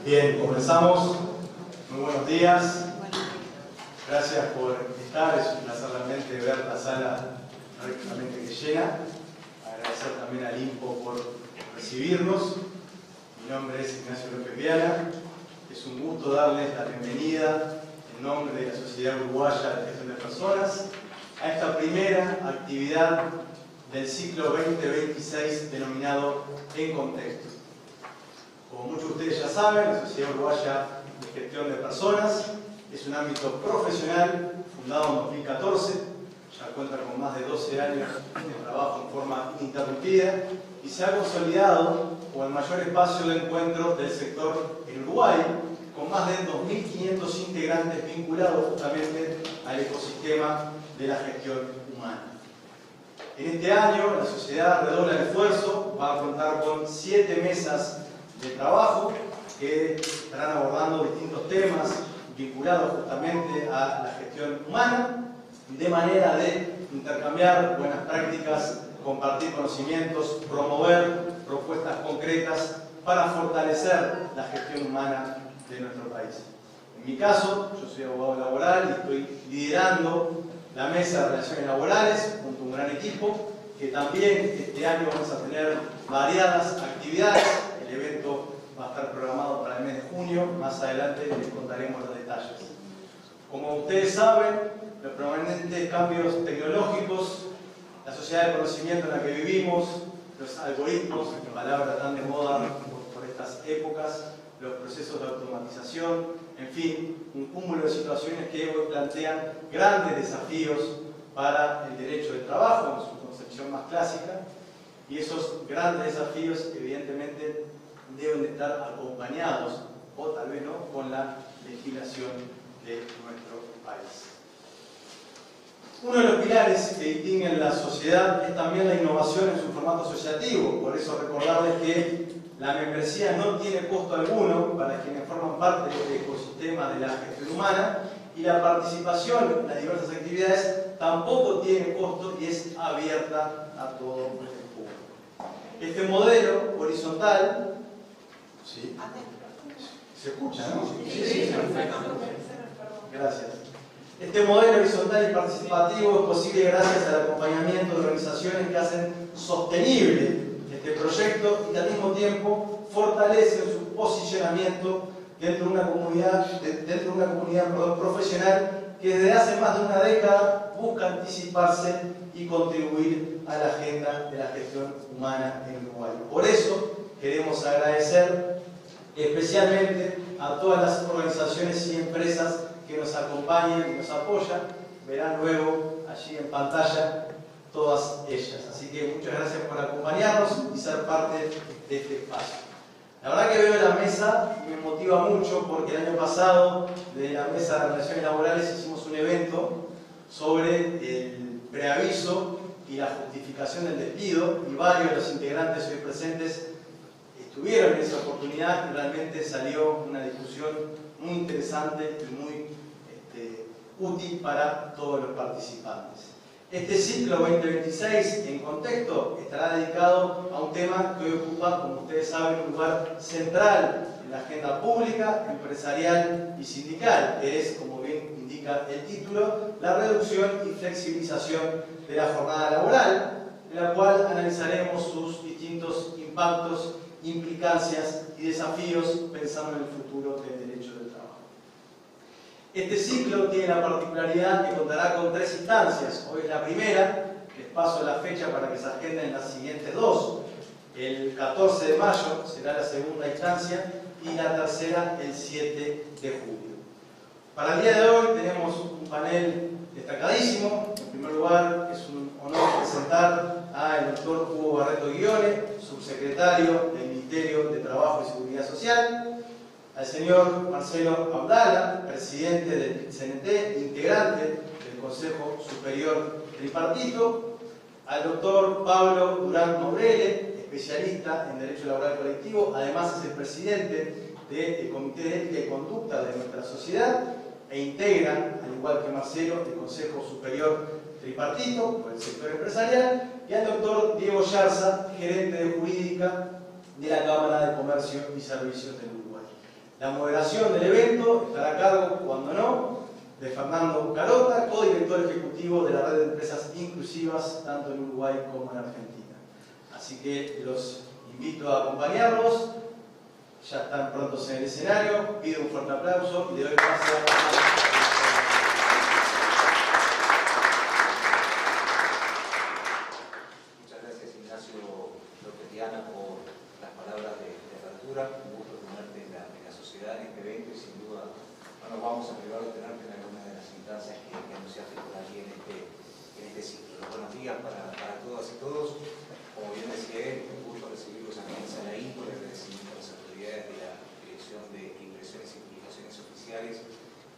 Bien, comenzamos. Muy buenos días. Gracias por estar. Es un placer realmente ver la sala prácticamente que llena. Agradecer también al INPO por recibirnos. Mi nombre es Ignacio López Viana. Es un gusto darles la bienvenida en nombre de la Sociedad Uruguaya de Gestión de Personas a esta primera actividad del ciclo 2026 denominado En Contexto. Como muchos de ustedes ya saben, la Sociedad Uruguaya de Gestión de Personas es un ámbito profesional fundado en 2014, ya cuenta con más de 12 años de trabajo en forma ininterrumpida y se ha consolidado como el mayor espacio de encuentro del sector en Uruguay, con más de 2.500 integrantes vinculados justamente al ecosistema de la gestión humana. En este año la sociedad redobla el esfuerzo, va a contar con 7 mesas de trabajo que estarán abordando distintos temas vinculados justamente a la gestión humana, de manera de intercambiar buenas prácticas, compartir conocimientos, promover propuestas concretas para fortalecer la gestión humana de nuestro país. En mi caso, yo soy abogado laboral y estoy liderando la mesa de relaciones laborales junto a un gran equipo, que también este año vamos a tener variadas actividades. El evento va a estar programado para el mes de junio, más adelante les contaremos los detalles. Como ustedes saben, los permanentes cambios tecnológicos, la sociedad del conocimiento en la que vivimos, los algoritmos, palabra tan de moda por estas épocas, los procesos de automatización, en fin, un cúmulo de situaciones que hoy plantean grandes desafíos para el derecho del trabajo en su concepción más clásica, y esos grandes desafíos evidentemente deben estar acompañados, o tal vez no, con la legislación de nuestro país. Uno de los pilares que distinguen la sociedad es también la innovación en su formato asociativo. Por eso recordarles que la membresía no tiene costo alguno para quienes forman parte del ecosistema de la gestión humana, y la participación en las diversas actividades tampoco tiene costo y es abierta a todo el público. Este modelo horizontal, ¿sí? ¿Se escucha, no? Sí. Gracias. Este modelo horizontal y participativo es posible gracias al acompañamiento de organizaciones que hacen sostenible este proyecto y al mismo tiempo fortalecen su posicionamiento dentro de una comunidad, profesional que desde hace más de una década busca anticiparse y contribuir a la agenda de la gestión humana en Uruguay. Por eso queremos agradecer especialmente a todas las organizaciones y empresas que nos acompañan y nos apoyan. Verán luego allí en pantalla todas ellas. Así que muchas gracias por acompañarnos y ser parte de este espacio. La verdad que veo la mesa y me motiva mucho porque el año pasado de la Mesa de Relaciones Laborales hicimos un evento sobre el preaviso y la justificación del despido, y varios de los integrantes hoy presentes estuvieron en esa oportunidad y realmente salió una discusión muy interesante y muy útil para todos los participantes. Este ciclo 2026 en contexto estará dedicado a un tema que hoy ocupa, como ustedes saben, un lugar central en la agenda pública, empresarial y sindical, que es, como bien indica el título, la reducción y flexibilización de la jornada laboral, en la cual analizaremos sus distintos impactos, implicancias y desafíos pensando en el futuro del derecho del trabajo. Este ciclo tiene la particularidad que contará con 3 instancias. Hoy es la primera, les paso la fecha para que se agenden las siguientes 2. El 14 de mayo será la segunda instancia y la tercera el 7 de julio. Para el día de hoy tenemos un panel destacadísimo. En primer lugar, es un honor presentar al doctor Hugo Barreto Guione, subsecretario del Ministerio de Trabajo y Seguridad Social, al señor Marcelo Abdala, presidente del CNT, integrante del Consejo Superior Tripartito, al doctor Pablo Durán Mobrele, especialista en Derecho Laboral Colectivo, además es el presidente del Comité de Ética y Conducta de nuestra sociedad, e integra, al igual que Marcelo, el Consejo Superior Tripartito por el sector empresarial, y al doctor Diego Yarza, gerente de Jurídica de la Cámara de Comercio y Servicios del Uruguay. La moderación del evento estará a cargo, cuando no, de Fernando Carota, codirector ejecutivo de la red de empresas inclusivas, tanto en Uruguay como en Argentina. Así que los invito a acompañarlos. Ya están prontos en el escenario. Pido un fuerte aplauso y le doy paso a... por las palabras de apertura. Un gusto tenerte en la sociedad en este evento y sin duda no nos vamos a privar de tenerte en alguna de las instancias que anunciaste por allí en este ciclo. Buenos días para todas y todos. Como bien decía él, un gusto recibirlos aquí en Sala Inco, el agradecimiento a las autoridades de la Dirección de Impresiones y Publicaciones Oficiales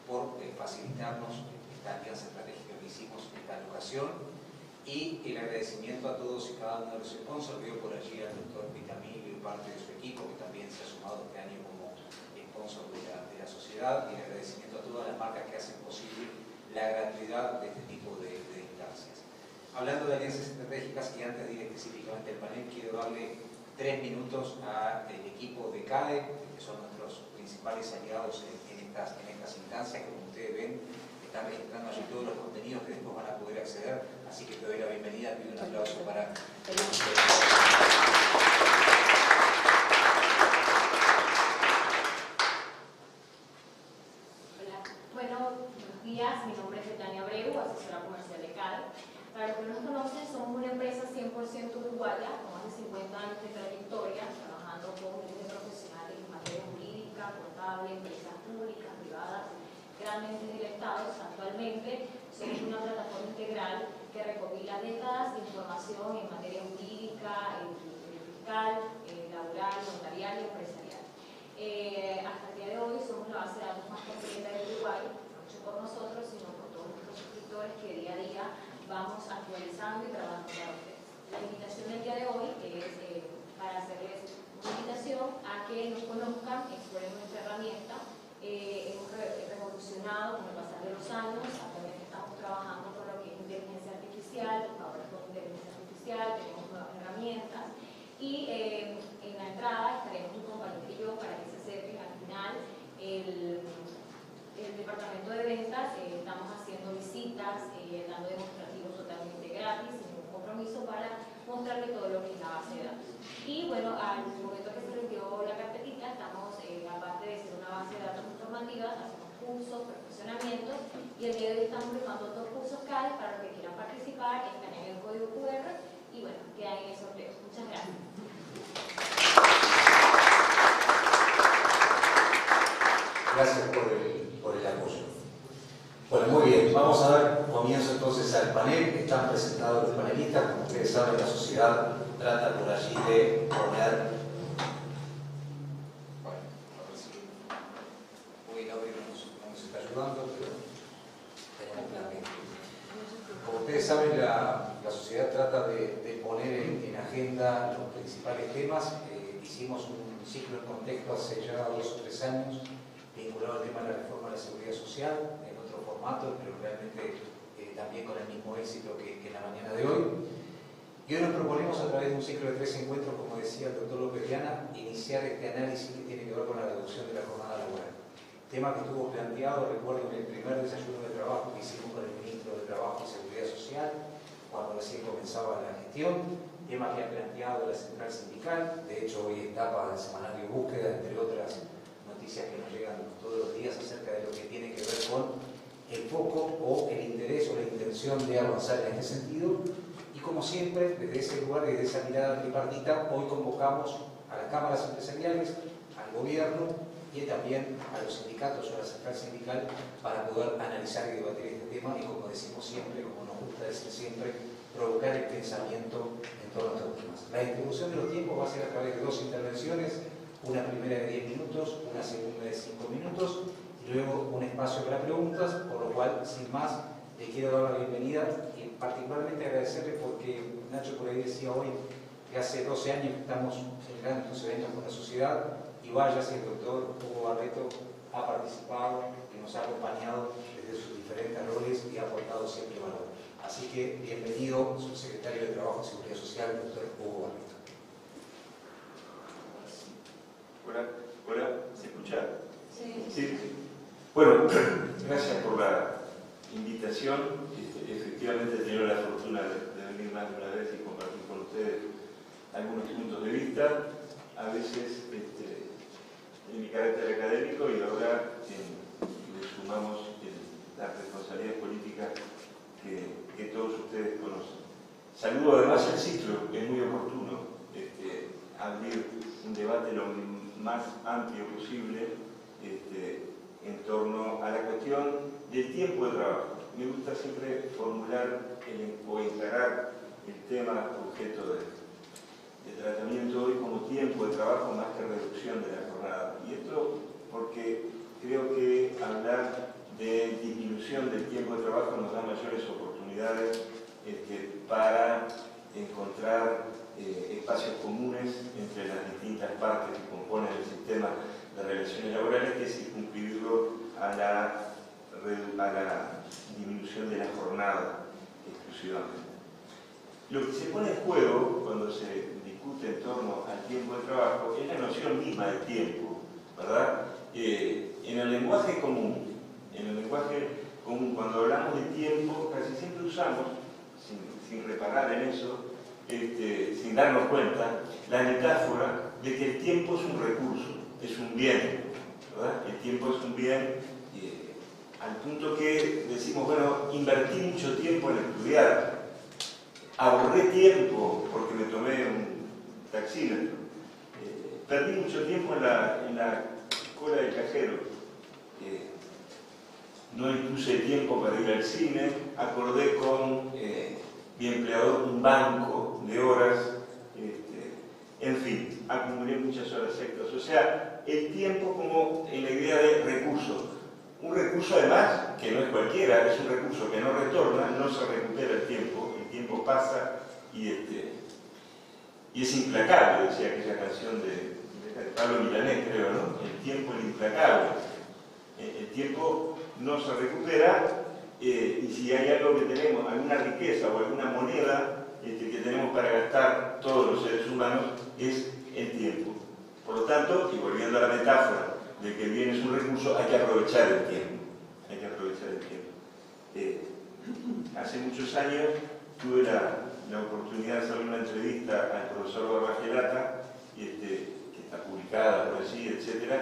por facilitarnos esta alianza estratégica que hicimos en esta ocasión. Y el agradecimiento a todos y cada uno de los sponsors. Veo por allí al doctor Vitamilio y parte de su equipo que también se ha sumado este año como sponsor de la sociedad, y el agradecimiento a todas las marcas que hacen posible la gratuidad de este tipo de instancias. Hablando de alianzas estratégicas, y antes de ir específicamente al panel, quiero darle 3 minutos al equipo de CADE, que son nuestros principales aliados en estas instancias. Como ustedes ven, están registrando allí todos los contenidos que después van a poder acceder, así que te doy la bienvenida, pido un aplauso para Hola, bueno, buenos días, mi nombre es Betania Abreu, asesora comercial de CADE. Para los que no nos conocen, somos una empresa 100% uruguaya, con más de 50 años de trayectoria, trabajando con miles de profesionales en materia jurídica, contable, empresas públicas, privadas, grandes del Estado. Actualmente somos una plataforma integral que recopila décadas de información en materia jurídica, fiscal, laboral, notarial y empresarial. Hasta el día de hoy somos la base de datos más completa de Uruguay, no hecho por nosotros, sino por todos nuestros suscriptores que día a día vamos actualizando y trabajando para ustedes. La invitación del día de hoy es para hacerles una invitación a que nos conozcan, exploren nuestra herramienta. Hemos revolucionado con el pasar de los años. Actualmente estamos trabajando con lo que es inteligencia artificial, ahora con inteligencia artificial tenemos nuevas herramientas, y en la entrada estaremos un compañero y yo para que se acerquen. Al final el departamento de ventas estamos haciendo visitas, dando demostrativos totalmente gratis, sin ningún compromiso, para mostrarle todo lo que es la base de datos. Y bueno, al momento que se les dio la carpetita, estamos, aparte de ser una base de datos informativa, hacemos cursos, perfeccionamientos, y el día de hoy estamos privando 2 cursos CADE para los que quieran participar, escaneen el código QR y bueno, quedan en el sorteo. Muchas gracias. Gracias por el apoyo. Bueno, muy bien, vamos a dar comienzo entonces al panel. Están presentados los panelistas. Como ustedes saben, la sociedad trata por allí de poner... Bueno, a ver si hoy Gabriel nos está ayudando, pero tenemos plan B. Como ustedes saben, la sociedad trata de poner en agenda los principales temas. Hicimos un ciclo en contexto hace ya 2 o 3 años vinculado al tema de la reforma de la seguridad social, en otro formato, pero realmente también con el mismo éxito que en la mañana de hoy. Y hoy nos proponemos, a través de un ciclo de 3 encuentros, como decía el doctor López Viana, iniciar este análisis que tiene que ver con la reducción de la jornada laboral. Tema que estuvo planteado, recuerdo, en el primer desayuno de trabajo que hicimos con el ministro de Trabajo y Seguridad Social, cuando recién comenzaba la gestión. Tema que ha planteado la central sindical. De hecho, hoy etapa del semanario Búsqueda, entre otras noticias que nos llegan todos los días acerca de lo que tiene que ver con el foco o el interés o la intención de avanzar en este sentido. Y como siempre, desde ese lugar y desde esa mirada tripartita, hoy convocamos a las cámaras empresariales, al gobierno y también a los sindicatos o a la central sindical para poder analizar y debatir este tema y, como decimos siempre, como nos gusta decir siempre, provocar el pensamiento en todos los temas. La distribución de los tiempos va a ser a través de 2 intervenciones, una primera de 10 minutos, una segunda de 5 minutos y luego un espacio para preguntas, por lo cual, sin más, le quiero dar la bienvenida y particularmente agradecerle porque Nacho por ahí decía hoy que hace 12 años que estamos generando estos eventos con la sociedad, y vaya si el doctor Hugo Barreto ha participado y nos ha acompañado desde sus diferentes roles y ha aportado siempre valor. Así que bienvenido, subsecretario de Trabajo y Seguridad Social, doctor Hugo Barreto. Hola, ¿se escucha? Bueno, gracias por la invitación. Efectivamente he tenido la fortuna de venir más de una vez y compartir con ustedes algunos puntos de vista, a veces en mi carácter académico, y ahora le sumamos la responsabilidad política que todos ustedes conocen. Saludo además el ciclo, es muy oportuno abrir un debate lo más amplio posible en torno a la cuestión del tiempo de trabajo. Me gusta siempre formular o encarar el tema objeto de tratamiento hoy como tiempo de trabajo más que reducción de la jornada. Y esto porque creo que hablar de disminución del tiempo de trabajo nos da mayores oportunidades para encontrar espacios comunes entre las distintas partes que componen el sistema de relaciones laborales, que circunscribirlo a la disminución de la jornada exclusivamente. Lo que se pone en juego cuando se discute en torno al tiempo de trabajo es la noción misma del tiempo, ¿verdad? En el lenguaje común, cuando hablamos de tiempo, casi siempre usamos, sin reparar en eso, sin darnos cuenta, la metáfora de que el tiempo es un recurso, es un bien, ¿verdad? El tiempo es un bien, al punto que decimos, bueno, invertí mucho tiempo en estudiar, ahorré tiempo porque me tomé un taxímetro, perdí mucho tiempo en la cola del cajero, no impuse tiempo para ir al cine, acordé con mi empleador un banco de horas, en fin, acumulé muchas horas extras. O sea, el tiempo como en la idea de recurso. Un recurso además que no es cualquiera, es un recurso que no retorna, no se recupera el tiempo pasa y es implacable, decía aquella canción de Pablo Milanés, creo, ¿no? El tiempo es implacable. El tiempo no se recupera y si hay algo que tenemos, alguna riqueza o alguna moneda que tenemos para gastar todos los seres humanos, es el tiempo. Por lo tanto, y volviendo a la metáfora de que el bien es un recurso, hay que aprovechar el tiempo. Hay que aprovechar el tiempo. Hace muchos años tuve la oportunidad de hacer una entrevista al profesor Barbagelata, que está publicada por allí, etc.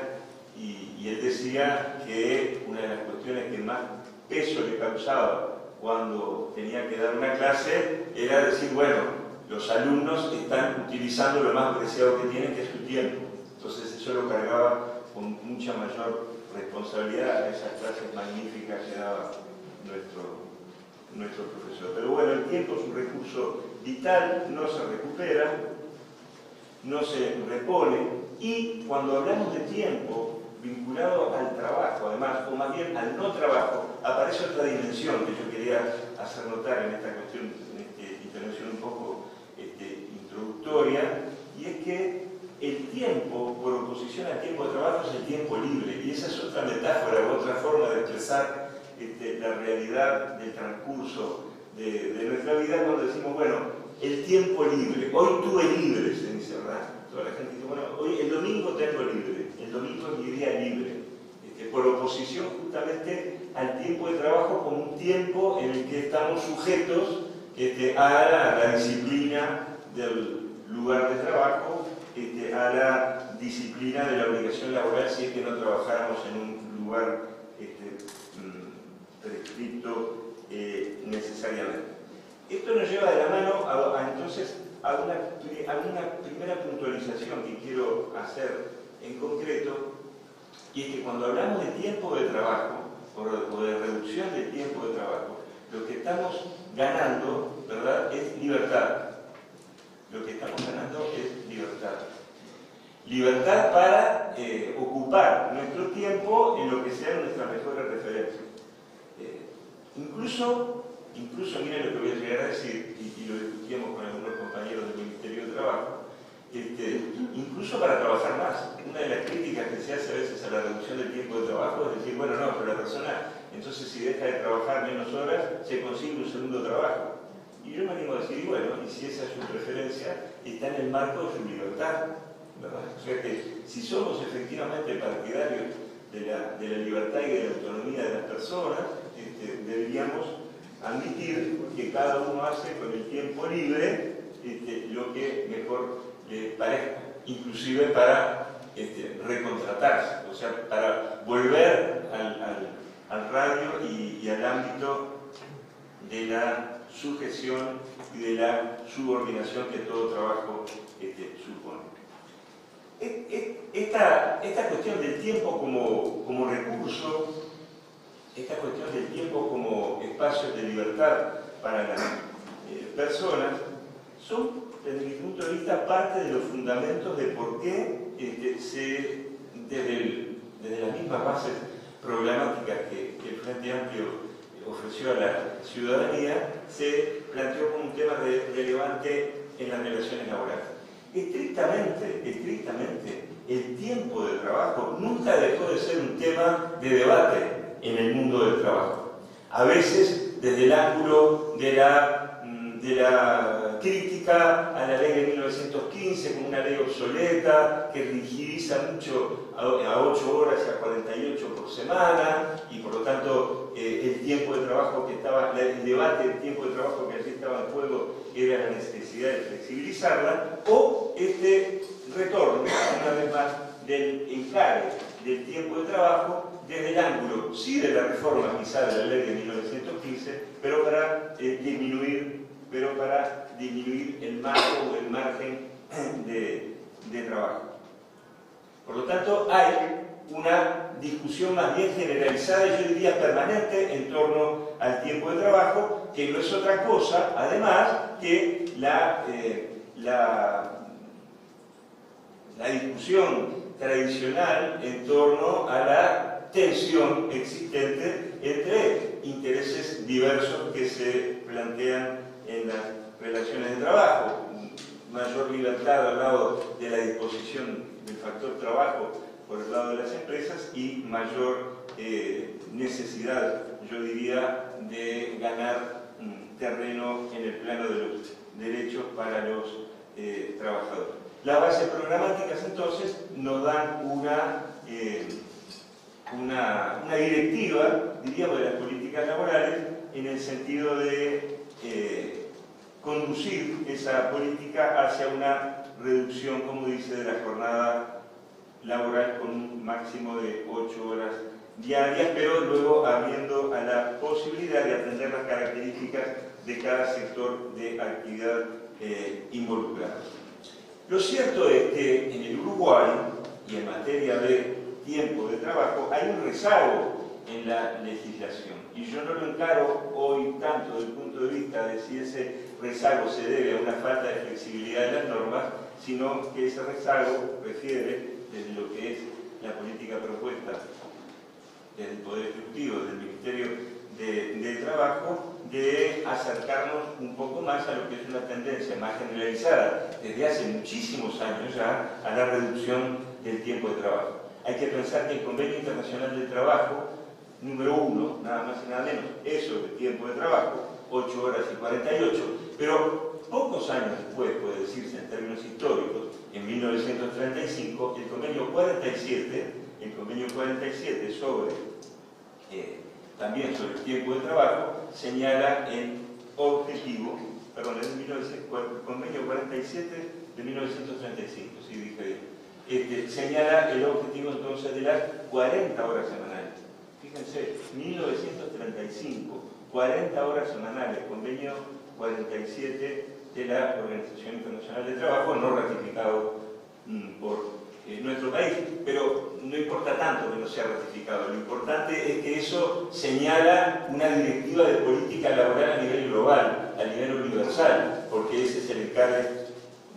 Y él decía que una de las cuestiones que más peso le causaba cuando tenía que dar una clase era decir, bueno, los alumnos están utilizando lo más preciado que tienen, que es su tiempo. Entonces eso lo cargaba con mucha mayor responsabilidad a esas clases magníficas que daba nuestro profesor. Pero bueno, el tiempo es un recurso vital, no se recupera, no se repone, y cuando hablamos de tiempo vinculado al trabajo, además, o más bien al no trabajo, aparece otra dimensión que yo quería hacer notar en esta cuestión, en esta intervención un poco introductoria, y es que el tiempo, por oposición al tiempo de trabajo, es el tiempo libre, y esa es otra metáfora o otra forma de expresar la realidad del transcurso de nuestra vida, cuando decimos, bueno, el tiempo libre. Hoy tuve libre, se dice, ¿verdad? Toda la gente dice, bueno, hoy el domingo tengo libre, el domingo es mi día libre, por oposición justamente al tiempo de trabajo como un tiempo en el que estamos sujetos a la disciplina del lugar de trabajo, a la disciplina de la obligación laboral si es que no trabajáramos en un lugar prescripto necesariamente. Esto nos lleva de la mano entonces a una primera puntualización que quiero hacer en concreto, y es que cuando hablamos de tiempo de trabajo o de reducción del tiempo de trabajo, lo que estamos ganando, ¿verdad?, es libertad. Lo que estamos ganando es libertad. Libertad para ocupar nuestro tiempo en lo que sean nuestras mejores referencias. Incluso, miren lo que voy a llegar a decir, y lo discutíamos con algunos compañeros del Ministerio de Trabajo, incluso para trabajar más. Una de las críticas que se hace a veces a la reducción del tiempo de trabajo es decir, bueno, no, pero la persona, entonces si deja de trabajar menos horas, se consigue un segundo trabajo. Y yo me animo a decir, bueno, y si esa es su preferencia, está en el marco de su libertad, ¿verdad? O sea que si somos efectivamente partidarios de la libertad y de la autonomía de las personas, deberíamos admitir que cada uno hace con el tiempo libre lo que mejor le parezca, inclusive para recontratarse, o sea, para volver al radio y al ámbito de la sujeción y de la subordinación que todo trabajo supone. Esta cuestión del tiempo como recurso, esta cuestión del tiempo como espacio de libertad para las personas, son, desde mi punto de vista, parte de los fundamentos de por qué desde las mismas bases programáticas que el Frente Amplio ofreció a la ciudadanía, se planteó como un tema relevante en las relaciones laborales. Estrictamente, el tiempo de trabajo nunca dejó de ser un tema de debate en el mundo del trabajo. A veces, desde el ángulo de la crítica a la ley de 1915 como una ley obsoleta que rigidiza mucho a 8 horas y a 48 por semana, y por lo tanto el tiempo de trabajo que estaba, el debate del tiempo de trabajo que allí estaba en juego era la necesidad de flexibilizarla, o este retorno, una vez más, del encare del tiempo de trabajo desde el ángulo, sí, de la reforma quizá de la ley de 1915, pero para disminuir el marco o el margen de trabajo. Por lo tanto, hay una discusión más bien generalizada y yo diría permanente en torno al tiempo de trabajo, que no es otra cosa, además, que la discusión tradicional en torno a la tensión existente entre intereses diversos que se plantean en las relaciones de trabajo. Mayor libertad al lado de la disposición del factor trabajo por el lado de las empresas y mayor necesidad, yo diría, de ganar terreno en el plano de los derechos para los trabajadores. Las bases programáticas entonces nos dan una directiva, diríamos, de las políticas laborales en el sentido de conducir esa política hacia una reducción, como dice, de la jornada laboral con un máximo de 8 horas diarias, pero luego abriendo a la posibilidad de atender las características de cada sector de actividad involucrado. Lo cierto es que en el Uruguay, y en materia de tiempo de trabajo, hay un rezago en la legislación. Y yo no lo encaro hoy tanto desde el punto de vista de si ese rezago se debe a una falta de flexibilidad de las normas, sino que ese rezago refiere, desde lo que es la política propuesta desde el Poder Ejecutivo, del Ministerio de Trabajo, de acercarnos un poco más a lo que es una tendencia más generalizada desde hace muchísimos años ya a la reducción del tiempo de trabajo. Hay que pensar que el Convenio Internacional del Trabajo, número 1, nada más y nada menos, eso de tiempo de trabajo, 8 horas y 48, pero pocos años después, puede decirse en términos históricos, en 1935, el Convenio 47 también sobre el tiempo de trabajo, señala el objetivo, perdón, es el Convenio 47 de 1935, sí dije bien, señala el objetivo entonces de las 40 horas semanales. Fíjense, 1935, 40 horas semanales, Convenio 47 de la Organización Internacional del Trabajo, no ratificado por nuestro país, pero no importa tanto que no sea ratificado, lo importante es que eso señala una directiva de política laboral a nivel global, a nivel universal, porque ese es el encargo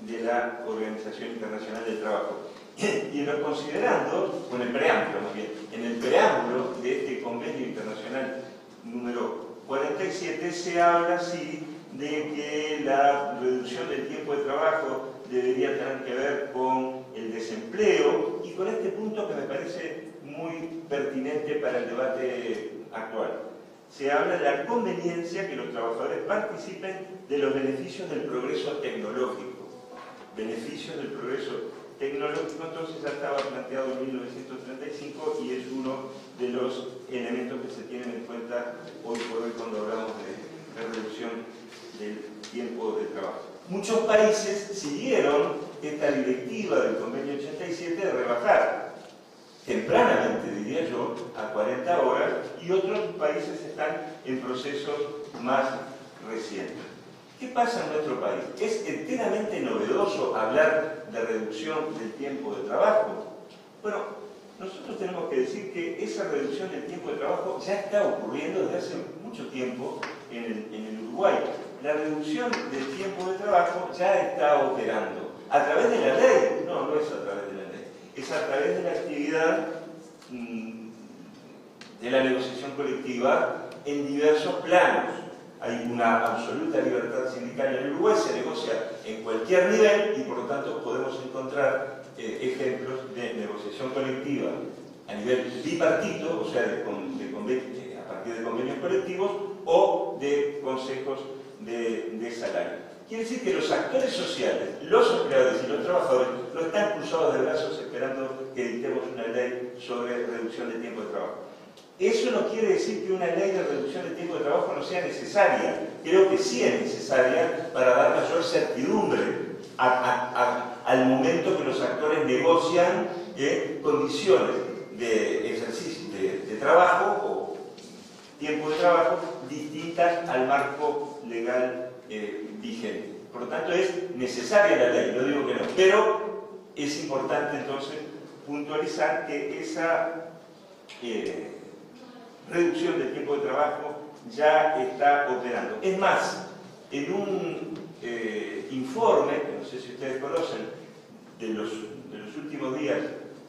de la Organización Internacional del Trabajo. Y lo considerando, con el preámbulo más bien, en el preámbulo de este Convenio Internacional número 47 se habla así de que la reducción del tiempo de trabajo debería tener que ver con el desempleo y con este punto que me parece muy pertinente para el debate actual. Se habla de la conveniencia que los trabajadores participen de los beneficios del progreso tecnológico. Beneficios del progreso tecnológico, entonces ya estaba planteado en 1935 y es uno cuenta hoy por hoy cuando hablamos de reducción del tiempo de trabajo. Muchos países siguieron esta directiva del Convenio 87 de rebajar tempranamente, diría yo, a 40 horas, y otros países están en procesos más recientes. ¿Qué pasa en nuestro país? ¿Es enteramente novedoso hablar de reducción del tiempo de trabajo? Bueno, nosotros tenemos que decir que esa reducción del tiempo de trabajo ya está ocurriendo desde hace mucho tiempo en el Uruguay. La reducción del tiempo de trabajo ya está operando. ¿A través de la ley? No, no es a través de la ley. Es a través de la actividad de la negociación colectiva en diversos planos. Hay una absoluta libertad sindical en el Uruguay, se negocia en cualquier nivel y por lo tanto podemos encontrar ejemplos de negociación colectiva a nivel bipartito, o sea, a partir de convenios colectivos o de consejos de salario. Quiere decir que los actores sociales, los empleadores y los trabajadores no están cruzados de brazos esperando que dictemos una ley sobre reducción del tiempo de trabajo. Eso no quiere decir que una ley de reducción del tiempo de trabajo no sea necesaria. Creo que sí es necesaria para dar mayor certidumbre al momento que los actores negocian condiciones de ejercicio de trabajo o tiempo de trabajo distintas al marco legal vigente. Por lo tanto, es necesaria la ley, no digo que no, pero es importante entonces puntualizar que esa reducción del tiempo de trabajo ya está operando. Es más, en un informe, que no sé si ustedes conocen, de los últimos días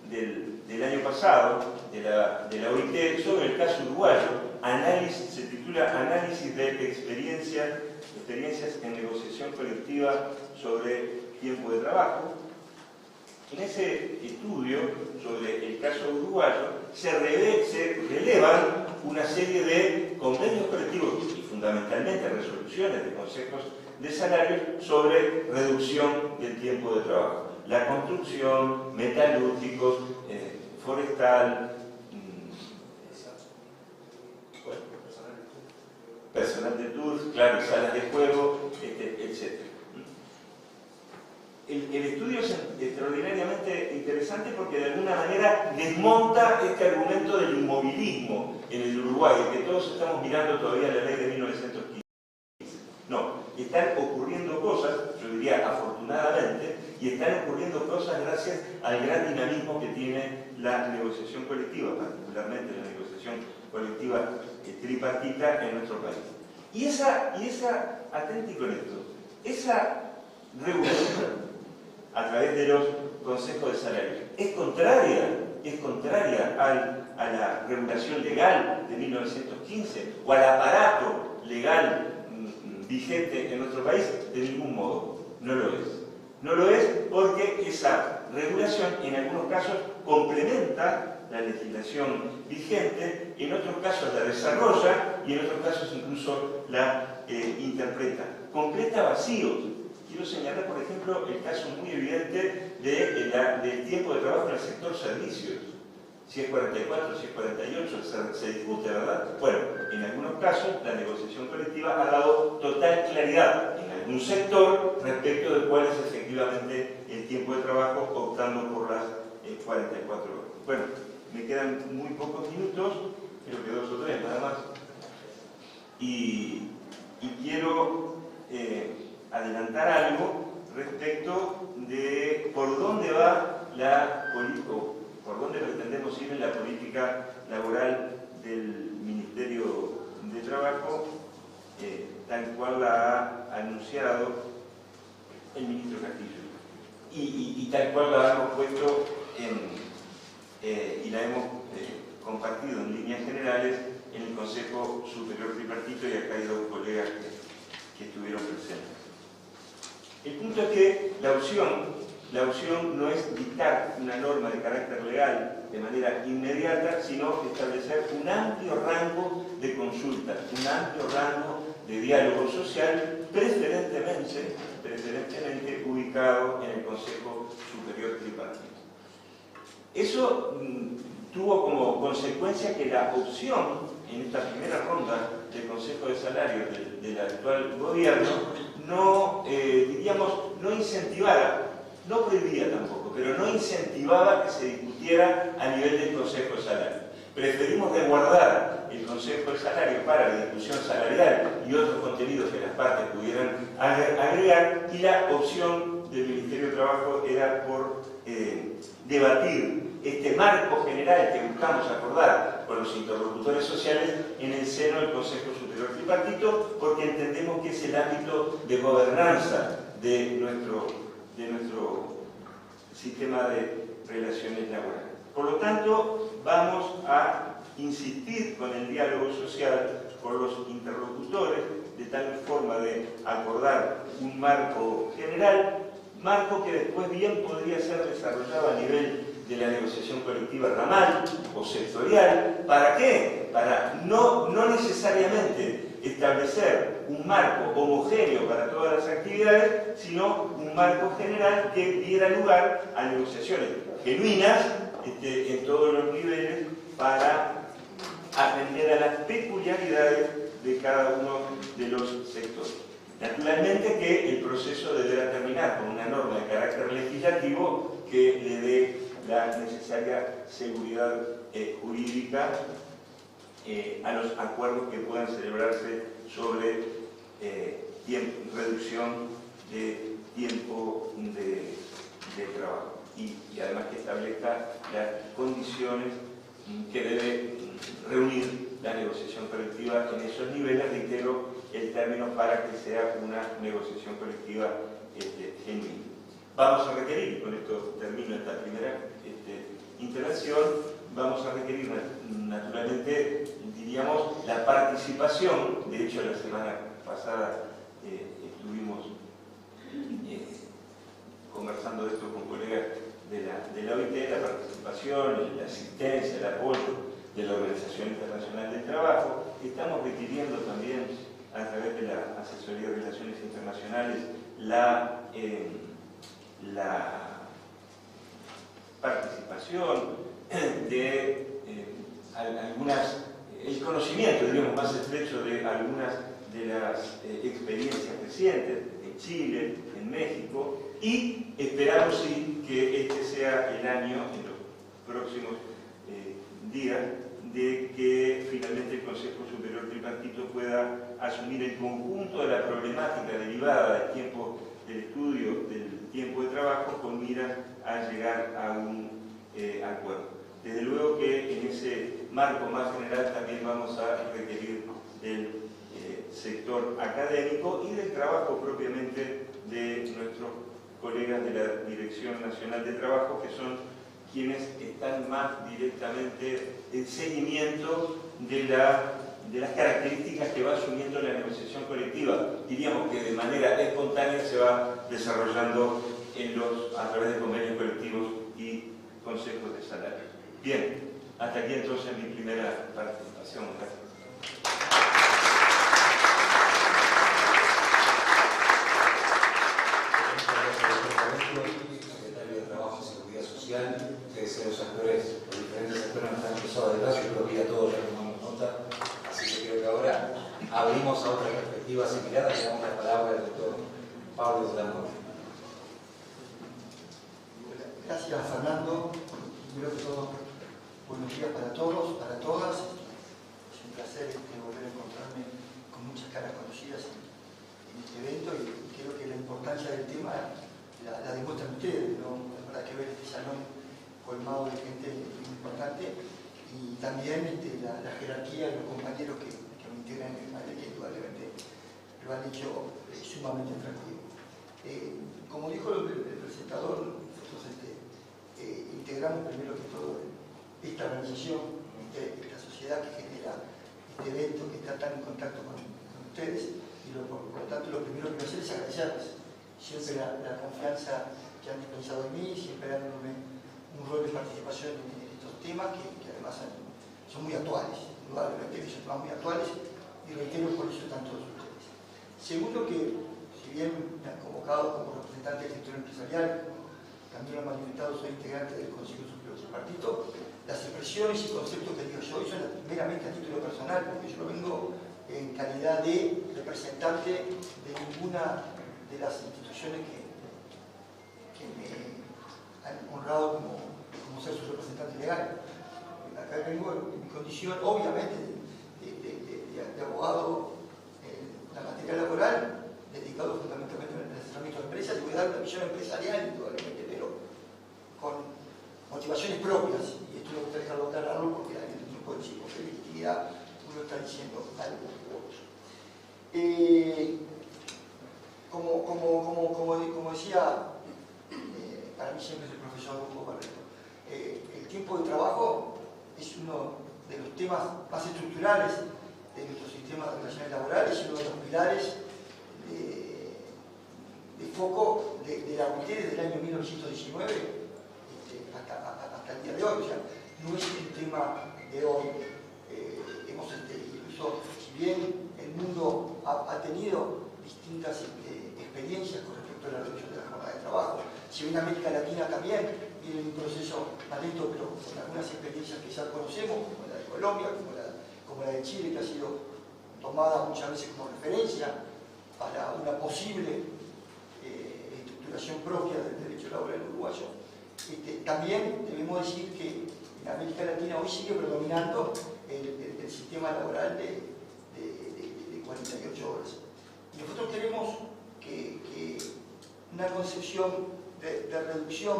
del año pasado, de la OIT, sobre el caso uruguayo, se titula Análisis de experiencias en negociación colectiva sobre tiempo de trabajo. En ese estudio sobre el caso uruguayo se relevan una serie de convenios colectivos y fundamentalmente resoluciones de consejos de salarios sobre reducción del tiempo de trabajo. La construcción, metalúrgicos, forestal, personal de tours, claro, salas de juego, etc. El estudio es extraordinariamente interesante porque de alguna manera desmonta este argumento del inmovilismo en el Uruguay, que todos estamos mirando todavía la ley de 1915. No, están ocurriendo cosas, yo diría afortunadamente, y están ocurriendo cosas gracias al gran dinamismo que tiene la negociación colectiva, particularmente la negociación colectiva tripartita en nuestro país. Y esa atenti con esto, esa regulación a través de los consejos de salarios es contraria a la regulación legal de 1915 o al aparato legal vigente en nuestro país. De ningún modo, no lo es. No lo es porque esa regulación en algunos casos complementa la legislación vigente, en otros casos la desarrolla y en otros casos incluso la interpreta. Completa vacíos. Quiero señalar, por ejemplo, el caso muy evidente del tiempo de trabajo en el sector servicios. Si es 44, si es 48, se discute, ¿verdad? Bueno, en algunos casos la negociación colectiva ha dado total claridad en algún sector respecto de cuál es efectivamente el tiempo de trabajo, optando por las 44 horas. Bueno, me quedan muy pocos minutos, creo que 2 o 3 nada más, y quiero adelantar algo respecto de por dónde va la política, por dónde pretendemos ir en la política laboral del Ministerio de Trabajo, tal cual la ha anunciado el ministro Castillo, y tal cual la hemos puesto y la hemos compartido en líneas generales en el Consejo Superior Tripartito, y acá hay 2 colegas que estuvieron presentes. El punto es que la opción no es dictar una norma de carácter legal de manera inmediata, sino establecer un amplio rango de consultas, un amplio rango de diálogo social, preferentemente ubicado en el Consejo Superior Tripartito. Eso tuvo como consecuencia que la opción en esta primera ronda del Consejo de Salarios del actual gobierno no, diríamos, no incentivara, no prohibía tampoco, pero no incentivaba que se discutiera a nivel del Consejo de Salarios. Preferimos resguardar el Consejo de Salario para la discusión salarial y otros contenidos que las partes pudieran agregar, y la opción del Ministerio de Trabajo era por debatir este marco general que buscamos acordar con los interlocutores sociales en el seno del Consejo Superior Tripartito, porque entendemos que es el ámbito de gobernanza de nuestro sistema de relaciones laborales. Por lo tanto, vamos a insistir con el diálogo social con los interlocutores, de tal forma de acordar un marco general, marco que después bien podría ser desarrollado a nivel de la negociación colectiva ramal o sectorial. ¿Para qué? Para no necesariamente establecer un marco homogéneo para todas las actividades, sino un marco general que diera lugar a negociaciones genuinas en todos los niveles para atender a las peculiaridades de cada uno de los sectores. Naturalmente que el proceso deberá terminar con una norma de carácter legislativo que le dé la necesaria seguridad jurídica a los acuerdos que puedan celebrarse sobre reducción de tiempo de trabajo y además que establezca las condiciones que debe reunir la negociación colectiva en esos niveles. Reitero el término para que sea una negociación colectiva genuina. Vamos a requerir, con esto termino esta primera intervención, vamos a requerir naturalmente, diríamos, la participación. De hecho, la semana pasada estuvimos conversando de esto con colegas de la OIT, la participación, la asistencia, el apoyo de la Organización Internacional del Trabajo. Estamos requiriendo también, a través de la Asesoría de Relaciones Internacionales, la participación de el conocimiento, diríamos, más estrecho de algunas de las experiencias recientes en Chile, en México, y esperamos sí que este sea el año, en los próximos días, de que finalmente el Consejo Superior Tripartito pueda asumir el conjunto de la problemática derivada del tiempo del estudio, del tiempo de trabajo, con miras a llegar a un acuerdo. Desde luego que en ese marco más general también vamos a requerir del sector académico y del trabajo propiamente de nuestros colegas de la Dirección Nacional de Trabajo, que son quienes están más directamente en seguimiento de las características que va asumiendo la negociación colectiva. Diríamos que de manera espontánea se va desarrollando a través de convenios colectivos y consejos de salario. Bien, hasta aquí entonces mi primera participación. Gracias. Secretario de Trabajo y Seguridad Social, que desea los actores, los diferentes actores nos han empezado a hablar, yo creo que ya todos ya tomamos nota, así que creo que ahora abrimos a otra perspectiva similar y damos la palabra al doctor Pablo Zamora. Gracias, Fernando. Primero que todo, buenos días para todos, para todas. Es un placer volver a encontrarme con muchas caras conocidas en este evento y creo que la importancia del tema la demuestran ustedes, ¿no? La verdad que ver este salón colmado de gente muy importante y también la jerarquía de los compañeros que me integran en el panel, que indudablemente lo han hecho sumamente atractivo. Como dijo el presentador, nosotros integramos primero que todo esta organización, esta sociedad que genera este evento, que está tan en contacto con ustedes, y por lo tanto lo primero que voy a hacer es agradecerles siempre la confianza que han dispensado en mí, siempre dándome un rol de participación en estos temas que además son muy actuales, indudablemente que son temas muy actuales, y reitero por eso están todos ustedes. Segundo, que si bien me han convocado como representante del sector empresarial, como también lo han manifestado, soy integrante del Consejo Superior del Partido. Las expresiones y conceptos que digo yo son meramente a título personal, porque yo no vengo en calidad de representante de ninguna de las instituciones que me han honrado como ser su representante legal. Acá vengo en mi condición, obviamente, de abogado en la materia laboral, dedicado fundamentalmente al asesoramiento de empresas, y voy a dar una visión empresarial, indudablemente, pero con motivaciones propias, y esto me gusta dejarlo aclararlo porque alguien no puede decir con legitimidad uno está diciendo algo u otro. Como decía, para mí siempre es el profesor Hugo Barreto, el tiempo de trabajo es uno de los temas más estructurales de nuestro sistema de relaciones laborales y uno de los pilares de foco de la OIT desde el año 1919 hasta el día de hoy. O sea, no es un tema de hoy. Hemos incluso, si bien el mundo ha tenido distintas experiencias con respecto a la reducción de la jornada de trabajo, si bien América Latina también viene en un proceso más lento, pero con algunas experiencias que ya conocemos, como la de Colombia, como la de Chile, que ha sido tomada muchas veces como referencia para una posible estructuración propia del derecho laboral uruguayo. También debemos decir que en América Latina hoy sigue predominando el sistema laboral de 48 horas. Y nosotros queremos que una concepción de reducción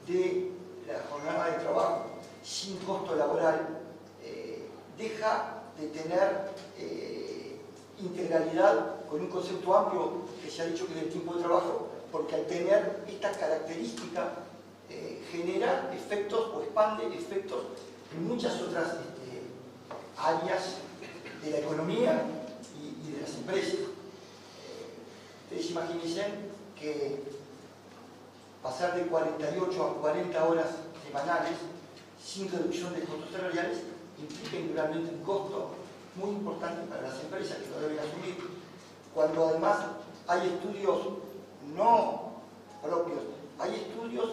de la jornada de trabajo sin costo laboral deja de tener integralidad con un concepto amplio que se ha dicho que es el tiempo de trabajo, porque al tener esta característica genera efectos o expande efectos en muchas otras áreas de la economía y de las empresas. Ustedes imagínense que pasar de 48 a 40 horas semanales sin reducción de costos salariales implica indudablemente un costo muy importante para las empresas que lo deben asumir, cuando además hay estudios no propios, hay estudios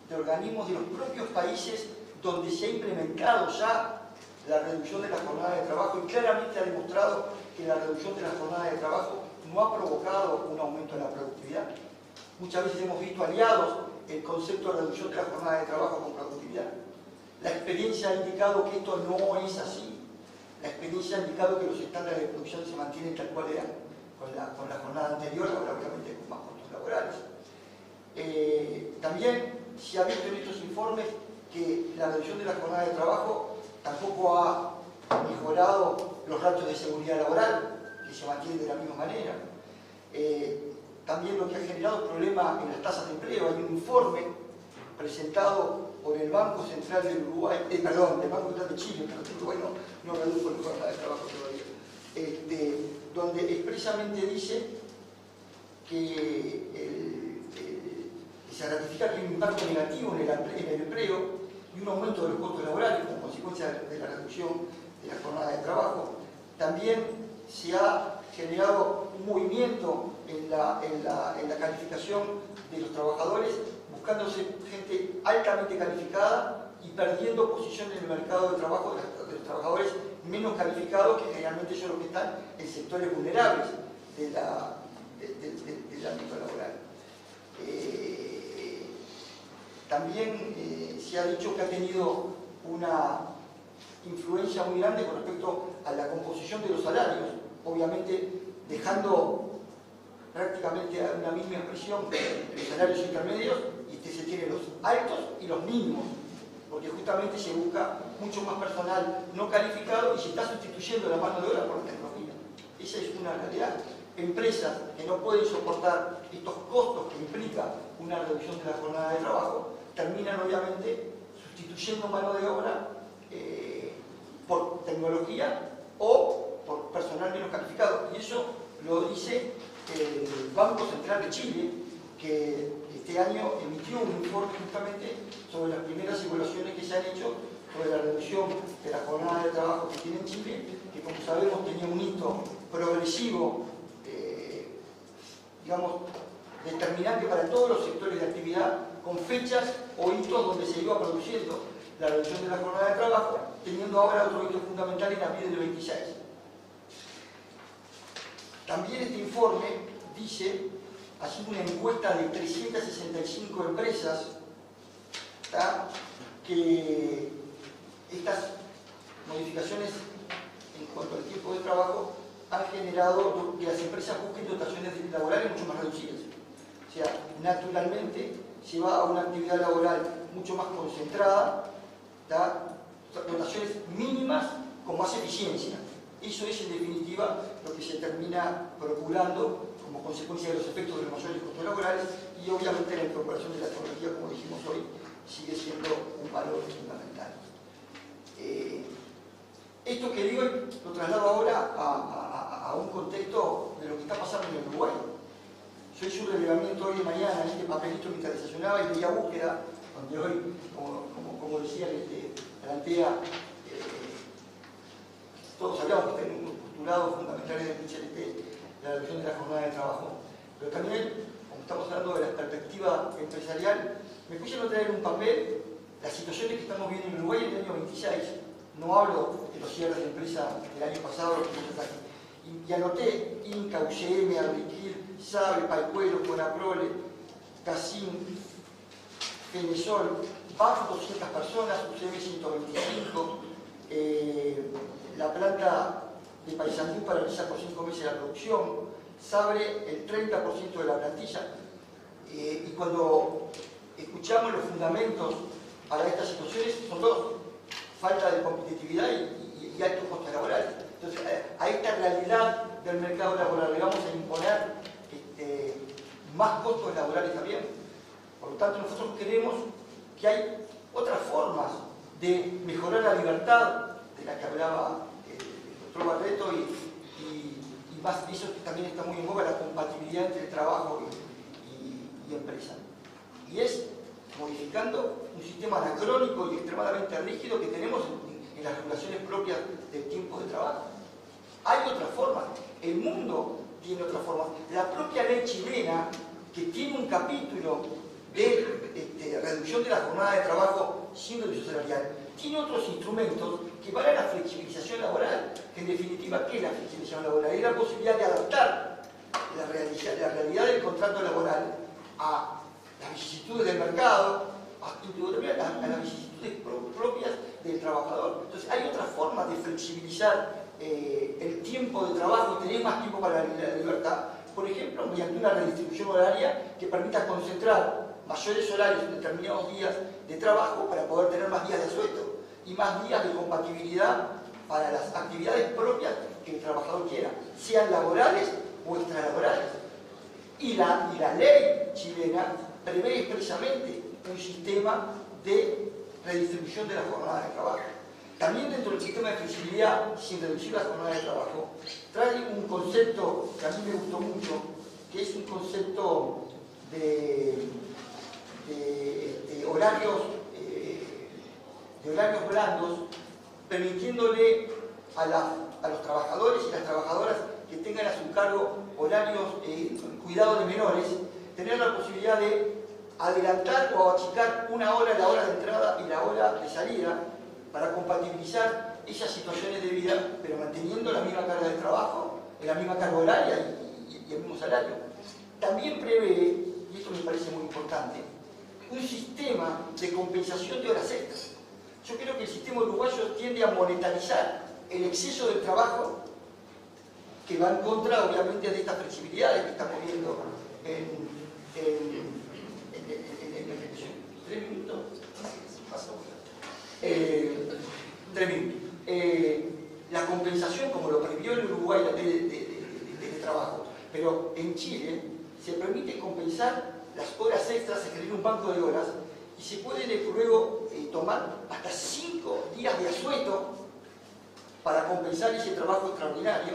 de organismos de los propios países donde se ha implementado ya la reducción de la jornada de trabajo y claramente ha demostrado que la reducción de la jornada de trabajo no ha provocado un aumento de la productividad. Muchas veces hemos visto aliados el concepto de reducción de la jornada de trabajo con productividad. La experiencia ha indicado que esto no es así. La experiencia ha indicado que los estándares de producción se mantienen tal cual eran con la jornada anterior, ahora obviamente con más costos laborales. También se ha visto en estos informes que la reducción de la jornada de trabajo tampoco ha mejorado los ratios de seguridad laboral, que se mantienen de la misma manera. También lo que ha generado problemas en las tasas de empleo. Hay un informe presentado por el Banco Central del Uruguay, el Banco Central de Chile, pero el Uruguay no redujo la jornada de trabajo todavía, donde expresamente dice que se ratifica que hay un impacto negativo en el empleo y un aumento de los costos laborales como consecuencia de la reducción de la jornada de trabajo. También se ha generado un movimiento en la calificación de los trabajadores, buscándose gente altamente calificada y perdiendo posición en el mercado de trabajo de los trabajadores menos calificados, que generalmente son los que están en sectores vulnerables del ámbito laboral. También se ha dicho que ha tenido una influencia muy grande con respecto a la composición de los salarios, obviamente dejando prácticamente a una misma expresión los salarios intermedios, y que se tienen los altos y los mínimos, porque justamente se busca mucho más personal no calificado y se está sustituyendo la mano de obra por la tecnología. Esa es una realidad. Empresas que no pueden soportar estos costos que implica una reducción de la jornada de trabajo terminan obviamente sustituyendo mano de obra por tecnología o por personal menos calificado. Y eso lo dice el Banco Central de Chile, que este año emitió un informe justamente sobre las primeras evaluaciones que se han hecho sobre la reducción de la jornada de trabajo que tiene en Chile, que como sabemos tenía un hito progresivo, digamos, determinante para todos los sectores de actividad, con fechas o hitos donde se iba produciendo la reducción de la jornada de trabajo, teniendo ahora otro hito fundamental en abril del 26. También este informe dice, haciendo una encuesta de 365 empresas, ¿tá?, que estas modificaciones en cuanto al tiempo de trabajo han generado que las empresas busquen dotaciones laborales mucho más reducidas. O sea, naturalmente se va a una actividad laboral mucho más concentrada, ¿tá?, dotaciones mínimas con más eficiencia. Eso es, en definitiva, lo que se termina procurando como consecuencia de los efectos de los mayores costos laborales, y obviamente la incorporación de la tecnología, como dijimos hoy, sigue siendo un valor fundamental. Esto que digo lo traslado ahora a un contexto de lo que está pasando en el Uruguay. Yo hice un relevamiento hoy de mañana en este papelito mientras desayunaba y veía búsqueda, donde hoy, como decía, plantea, todos sabíamos que tenemos unos postulados fundamentales del PCLT, la reducción de la jornada de trabajo, pero también, como estamos hablando de la perspectiva empresarial, me puse a traer un papel, las situaciones que estamos viendo en Uruguay en el año 26. No hablo de los cierres de empresa del año pasado, y anoté Inca, UCM, Arlequil, Sabe, Paicuelo, Conaprole, Casín, Fenesol, BAF 200 personas, UCM 125, la planta de Paysandú paraliza por 5 meses la producción, Sabre el 30% de la plantilla, y cuando escuchamos los fundamentos para estas situaciones son dos: falta de competitividad y altos costos laborales. Entonces, a esta realidad del mercado laboral le vamos a imponer más costos laborales también. Por lo tanto, nosotros creemos que hay otras formas de mejorar la libertad de la que hablaba el doctor Barreto, y más de eso que también está muy en boga, la compatibilidad entre trabajo y empresa. Y es modificando un sistema anacrónico y extremadamente rígido que tenemos en las regulaciones propias del tiempo de trabajo. Hay otras formas, el mundo tiene otras formas. La propia ley chilena, que tiene un capítulo de reducción de la jornada de trabajo sin reducción salarial, tiene otros instrumentos que van a la flexibilización laboral, que en definitiva, ¿qué es la flexibilización laboral? Es la posibilidad de adaptar la realidad del contrato laboral a las vicisitudes del mercado, a las vicisitudes propias del trabajador. Entonces, hay otras formas de flexibilizar el tiempo de trabajo y tener más tiempo para la libertad. Por ejemplo, mediante una redistribución horaria que permita concentrar mayores horarios en determinados días de trabajo para poder tener más días de asueto y más días de compatibilidad para las actividades propias que el trabajador quiera, sean laborales o extralaborales. Y la ley chilena prevé expresamente un sistema de redistribución de la jornada de trabajo. También dentro del sistema de flexibilidad, sin reducir la jornada de trabajo, trae un concepto que a mí me gustó mucho, que es un concepto de horarios blandos, permitiéndole a los trabajadores y las trabajadoras que tengan a su cargo horarios cuidado de menores, tener la posibilidad de adelantar o achicar una hora la hora de entrada y la hora de salida para compatibilizar esas situaciones de vida, pero manteniendo la misma carga de trabajo, la misma carga horaria y el mismo salario. También prevé, y esto me parece muy importante, un sistema de compensación de horas extras. Yo creo que el sistema uruguayo tiende a monetarizar el exceso del trabajo, que va en contra, obviamente, de estas flexibilidades que estamos viendo en 3 minutos. 3 minutos. La compensación, como lo previó el Uruguay la ley de trabajo, pero en Chile se permite compensar las horas extras, se genera un banco de horas y se puede luego tomar hasta 5 días de asueto para compensar ese trabajo extraordinario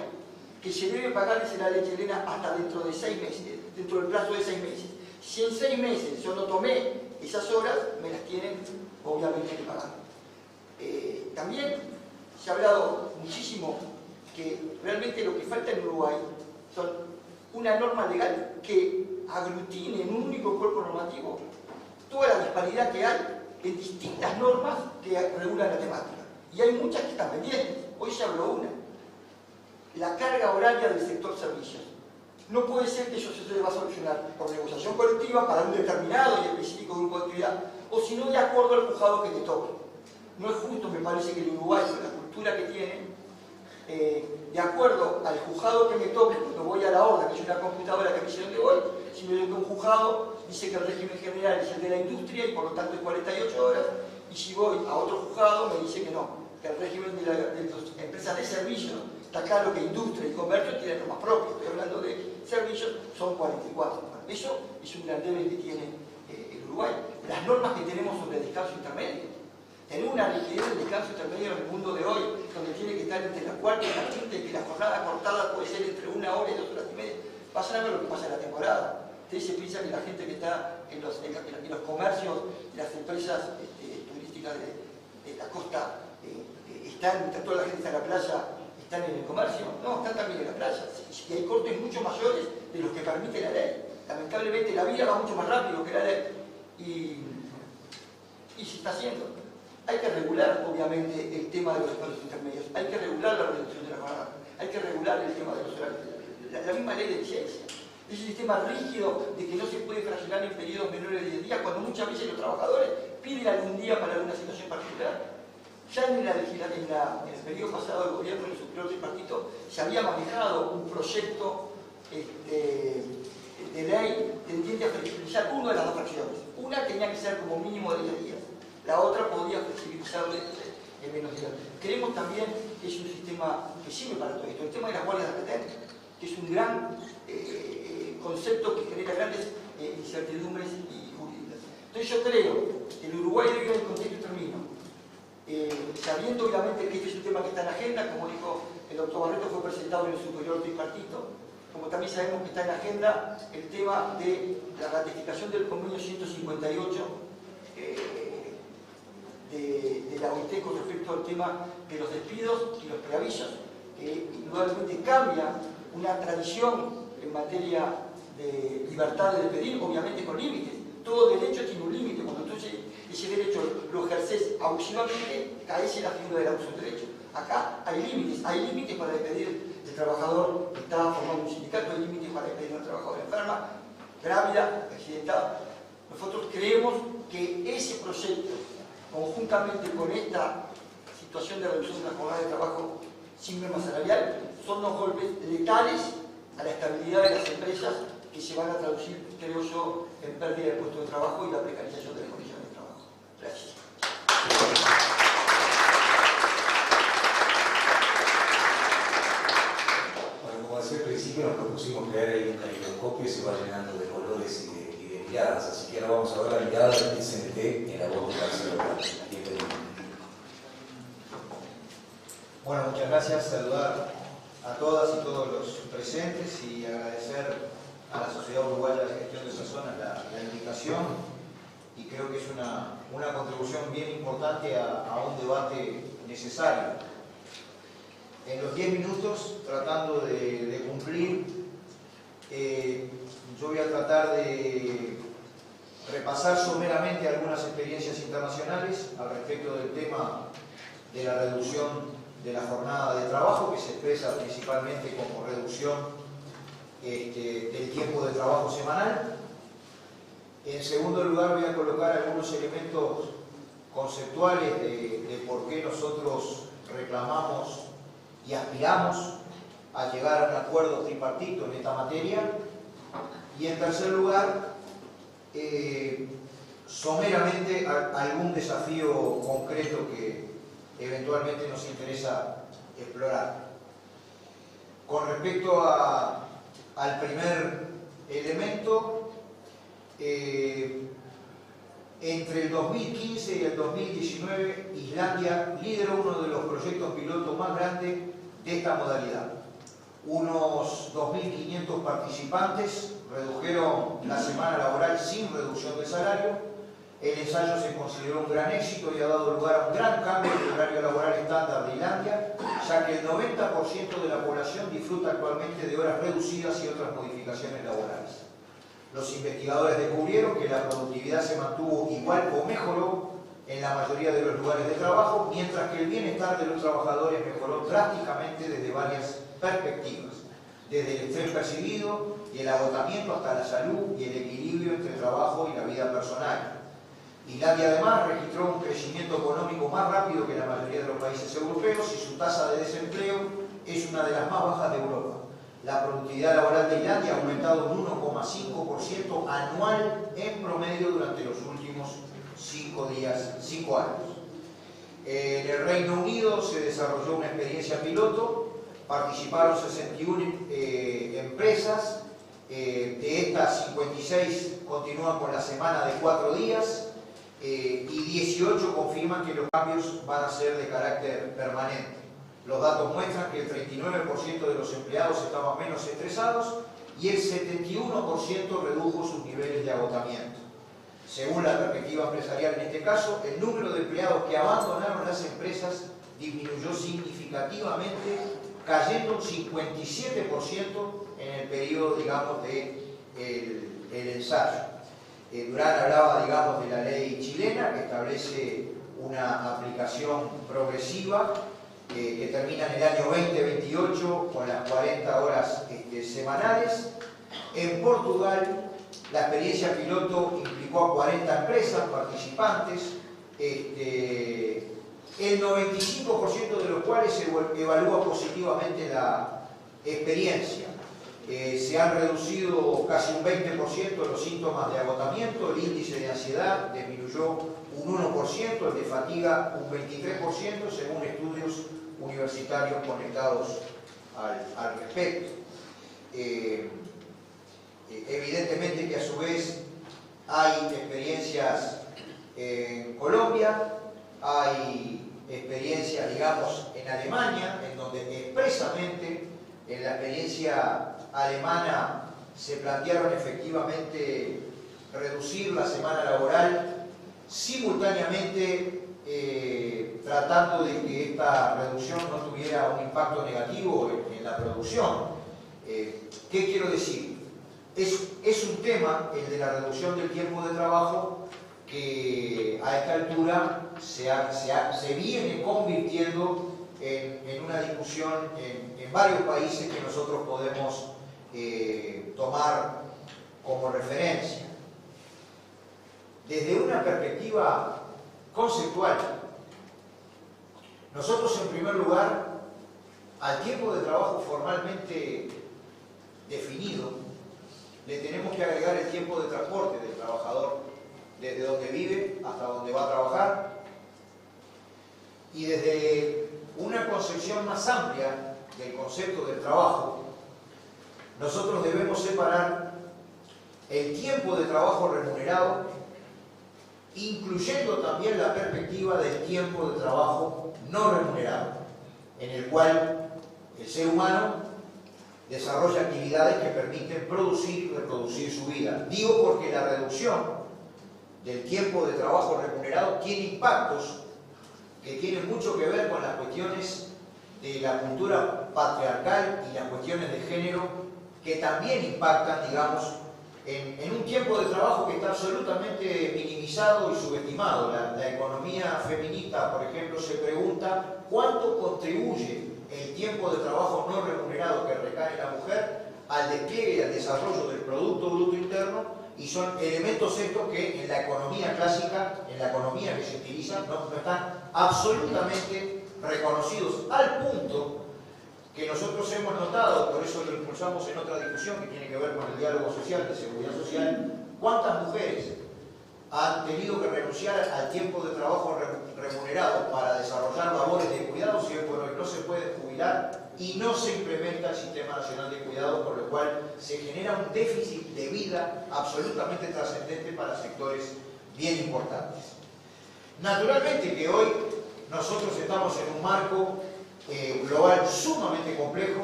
que se debe pagar, dice la ley chilena, hasta dentro de 6 meses, dentro del plazo de 6 meses. Si en 6 meses yo no tomé esas horas, me las tienen obviamente que pagar. También se ha hablado muchísimo que realmente lo que falta en Uruguay son una norma legal que aglutine en un único cuerpo normativo toda la disparidad que hay en distintas normas que regulan la temática. Y hay muchas que están pendientes. Hoy se habló una. La carga horaria del sector servicios. No puede ser que eso se deba solucionar por negociación colectiva para un determinado y específico grupo de actividad, o si no de acuerdo al juzgado que te toque. No es justo, me parece, que el Uruguay, con la cultura que tiene, de acuerdo al juzgado que me toque, cuando voy a la orden, que es una computadora que me dice dónde voy, si me toca un juzgado, dice que el régimen general es el de la industria y por lo tanto es 48 horas, y si voy a otro juzgado me dice que no, que el régimen de las empresas de servicios, está claro que industria y comercio tienen normas propias, estoy hablando de servicios, son 44. Eso es un gran debe que tiene el Uruguay. Las normas que tenemos sobre descanso intermedio. Tener una rigidez del descanso intermedio en el mundo de hoy, donde tiene que estar entre la cuarta y la quinta, y que la jornada cortada puede ser entre 1 hora y 2 horas y media, pasa a ver lo que pasa en la temporada. Ustedes se piensan que la gente que está en los comercios y las empresas turísticas de la costa toda la gente está en la playa, están en el comercio, no, están también en la playa. Y hay cortes mucho mayores de los que permite la ley. Lamentablemente la vida va mucho más rápido que la ley y se está haciendo. Hay que regular, obviamente, el tema de los espacios intermedios, hay que regular la reducción de la jornada, hay que regular el tema de los horarios, la misma ley de licencia. Es un sistema rígido de que no se puede fraccionar en periodos menores de 10 días, cuando muchas veces los trabajadores piden algún día para alguna situación particular. Ya en el periodo pasado del gobierno, en el superior tripartito, se había manejado un proyecto de ley tendiente a flexibilizar una de las dos fracciones. Una tenía que ser como mínimo de 10 días, la otra podía flexibilizarle en menos días. Creemos también que es un sistema que sirve para todo esto. El tema de las guardias de repente, que es un gran concepto que genera grandes incertidumbres y jurídicas. Entonces yo creo que el Uruguay debe ir en el contexto termino. Sabiendo obviamente que este es un tema que está en agenda, como dijo el doctor Barreto, fue presentado en el superior tripartito, como también sabemos que está en agenda el tema de la ratificación del convenio 158 de la OIT con respecto al tema de los despidos y los preavisos, que indudablemente cambia una tradición en materia de libertad de despedir, obviamente con límites. Todo derecho tiene un límite. Cuando entonces ese derecho lo ejerces abusivamente, caes en la figura del abuso de derecho. Acá hay límites para despedir el trabajador que está formando un sindicato, hay límites para despedir a una trabajadora enferma, grávida, accidentada. Nosotros creemos que ese proyecto, conjuntamente con esta situación de reducción de la jornada de trabajo sin merma salarial, son dos golpes letales a la estabilidad de las empresas que se van a traducir, creo yo, en pérdida de puestos de trabajo y la precarización de las condiciones de trabajo. Gracias. Bueno, como decía al principio, nos propusimos crear ahí un caleidoscopio y se va llenando de colores y de miradas, así que ahora vamos a ver la mirada del PCNT en la voz de Marcelo Paz. Bienvenido. Bueno, muchas gracias. Saludar a todas y todos los presentes y agradecer a la Sociedad Uruguaya de Gestión de esas Zonas la invitación, y creo que es una contribución bien importante a un debate necesario. En los 10 minutos, tratando de cumplir, yo voy a tratar de repasar someramente algunas experiencias internacionales al respecto del tema de la reducción de la jornada de trabajo, que se expresa principalmente como reducción del tiempo de trabajo semanal. En segundo lugar, voy a colocar algunos elementos conceptuales de por qué nosotros reclamamos y aspiramos a llegar a un acuerdo tripartito en esta materia. Y en tercer lugar, someramente algún desafío concreto que eventualmente nos interesa explorar. Con respecto al primer elemento, entre el 2015 y el 2019, Islandia lideró uno de los proyectos pilotos más grandes de esta modalidad. Unos 2.500 participantes redujeron la semana laboral sin reducción de salario. El ensayo se consideró un gran éxito y ha dado lugar a un gran cambio en el horario laboral estándar de Islandia, ya que el 90% de la población disfruta actualmente de horas reducidas y otras modificaciones laborales. Los investigadores descubrieron que la productividad se mantuvo igual o mejoró en la mayoría de los lugares de trabajo, mientras que el bienestar de los trabajadores mejoró drásticamente desde varias perspectivas, desde el estrés percibido y el agotamiento hasta la salud y el equilibrio entre el trabajo y la vida personal. Islandia además registró un crecimiento económico más rápido que la mayoría de los países europeos y su tasa de desempleo es una de las más bajas de Europa. La productividad laboral de Islandia ha aumentado un 1,5% anual en promedio durante los últimos 5 años. En el Reino Unido se desarrolló una experiencia piloto, participaron 61 empresas, de estas 56 continúan con la semana de 4 días y 18 confirman que los cambios van a ser de carácter permanente. Los datos muestran que el 39% de los empleados estaban menos estresados y el 71% redujo sus niveles de agotamiento. Según la perspectiva empresarial en este caso, el número de empleados que abandonaron las empresas disminuyó significativamente, cayendo un 57% en el periodo, digamos, del ensayo. Durán hablaba, digamos, de la ley chilena que establece una aplicación progresiva que termina en el año 2028 con las 40 horas semanales. En Portugal, la experiencia piloto implicó a 40 empresas participantes, el 95% de los cuales se evalúa positivamente la experiencia. Se han reducido casi un 20% los síntomas de agotamiento, el índice de ansiedad disminuyó un 1%, el de fatiga un 23%, según estudios universitarios conectados al respecto. Evidentemente que a su vez hay experiencias en Colombia, hay experiencias, digamos, en Alemania, en donde expresamente en la experiencia alemana se plantearon efectivamente reducir la semana laboral, simultáneamente tratando de que esta reducción no tuviera un impacto negativo en la producción. ¿Qué quiero decir? Es un tema, el de la reducción del tiempo de trabajo, que a esta altura se viene convirtiendo en una discusión en varios países que nosotros podemos tomar como referencia. Desde una perspectiva conceptual, nosotros en primer lugar, al tiempo de trabajo formalmente definido, le tenemos que agregar el tiempo de transporte del trabajador, desde donde vive hasta donde va a trabajar, y desde una concepción más amplia del concepto del trabajo, nosotros debemos separar el tiempo de trabajo remunerado, incluyendo también la perspectiva del tiempo de trabajo no remunerado, en el cual el ser humano desarrolla actividades que permiten producir y reproducir su vida. Digo porque la reducción del tiempo de trabajo remunerado tiene impactos que tienen mucho que ver con las cuestiones de la cultura patriarcal y las cuestiones de género que también impactan, digamos, en un tiempo de trabajo que está absolutamente minimizado y subestimado. La economía feminista, por ejemplo, se pregunta cuánto contribuye el tiempo de trabajo no remunerado que recae en la mujer al despliegue y al desarrollo del Producto Bruto Interno, y son elementos estos que en la economía clásica, en la economía que se utiliza, no están absolutamente reconocidos, al punto que nosotros hemos notado, por eso lo impulsamos en otra discusión que tiene que ver con el diálogo social, de seguridad social, cuántas mujeres han tenido que renunciar al tiempo de trabajo remunerado para desarrollar labores de cuidado, si hoy por hoy no se puede jubilar y no se implementa el Sistema Nacional de Cuidado, por lo cual se genera un déficit de vida absolutamente trascendente para sectores bien importantes. Naturalmente que hoy nosotros estamos en un marco global sumamente complejo,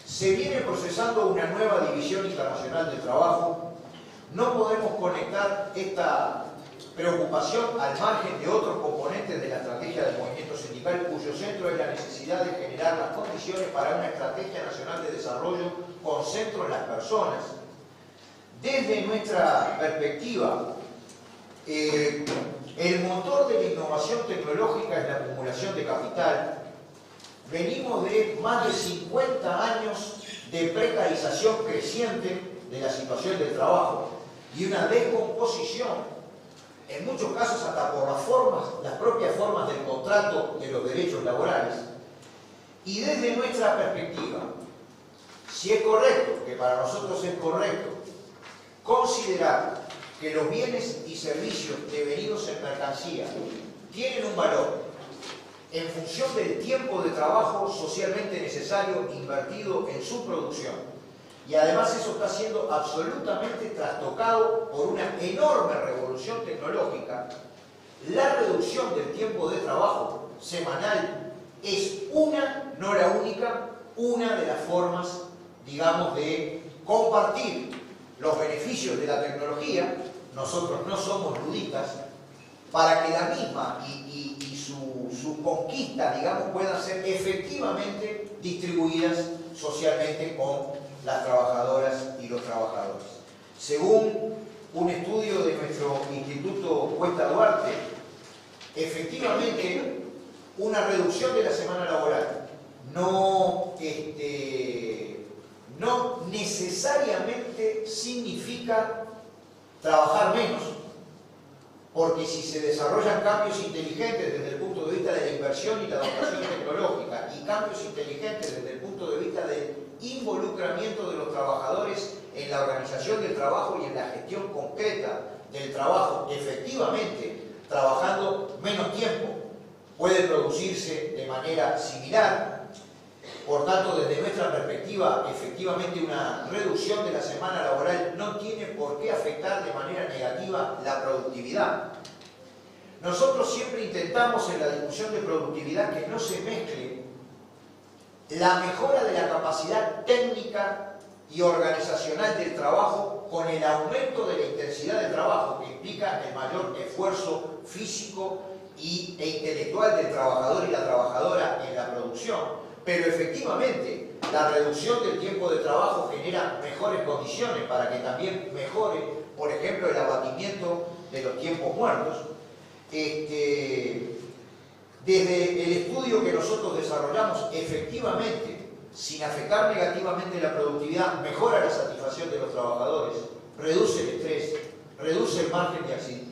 se viene procesando una nueva división internacional del trabajo. No podemos conectar esta preocupación al margen de otros componentes de la estrategia del movimiento sindical, cuyo centro es la necesidad de generar las condiciones para una estrategia nacional de desarrollo con centro en las personas. Desde nuestra perspectiva, el motor de la innovación tecnológica es la acumulación de capital. Venimos de más de 50 años de precarización creciente de la situación del trabajo y una descomposición, en muchos casos hasta por las propias formas del contrato de los derechos laborales. Y desde nuestra perspectiva, si es correcto, que para nosotros es correcto, considerar que los bienes y servicios devenidos en mercancía tienen un valor en función del tiempo de trabajo socialmente necesario invertido en su producción, y además eso está siendo absolutamente trastocado por una enorme revolución tecnológica, la reducción del tiempo de trabajo semanal es una, no la única, una de las formas, digamos, de compartir los beneficios de la tecnología. Nosotros no somos luditas, para que la misma y su conquista, digamos, puedan ser efectivamente distribuidas socialmente con las trabajadoras y los trabajadores. Según un estudio de nuestro Instituto Cuesta Duarte, efectivamente una reducción de la semana laboral no necesariamente significa trabajar menos, porque si se desarrollan cambios inteligentes desde el punto de vista de la inversión y la adaptación tecnológica y cambios inteligentes desde el punto de vista del involucramiento de los trabajadores en la organización del trabajo y en la gestión concreta del trabajo, efectivamente trabajando menos tiempo, puede producirse de manera similar. Por tanto, desde nuestra perspectiva, efectivamente una reducción de la semana laboral no tiene por qué afectar de manera negativa la productividad. Nosotros siempre intentamos en la discusión de productividad que no se mezcle la mejora de la capacidad técnica y organizacional del trabajo con el aumento de la intensidad del trabajo, que implica el mayor esfuerzo físico e intelectual del trabajador y la trabajadora en la producción. Pero efectivamente, la reducción del tiempo de trabajo genera mejores condiciones para que también mejore, por ejemplo, el abatimiento de los tiempos muertos. Desde el estudio que nosotros desarrollamos, efectivamente, sin afectar negativamente la productividad, mejora la satisfacción de los trabajadores, reduce el estrés, reduce el margen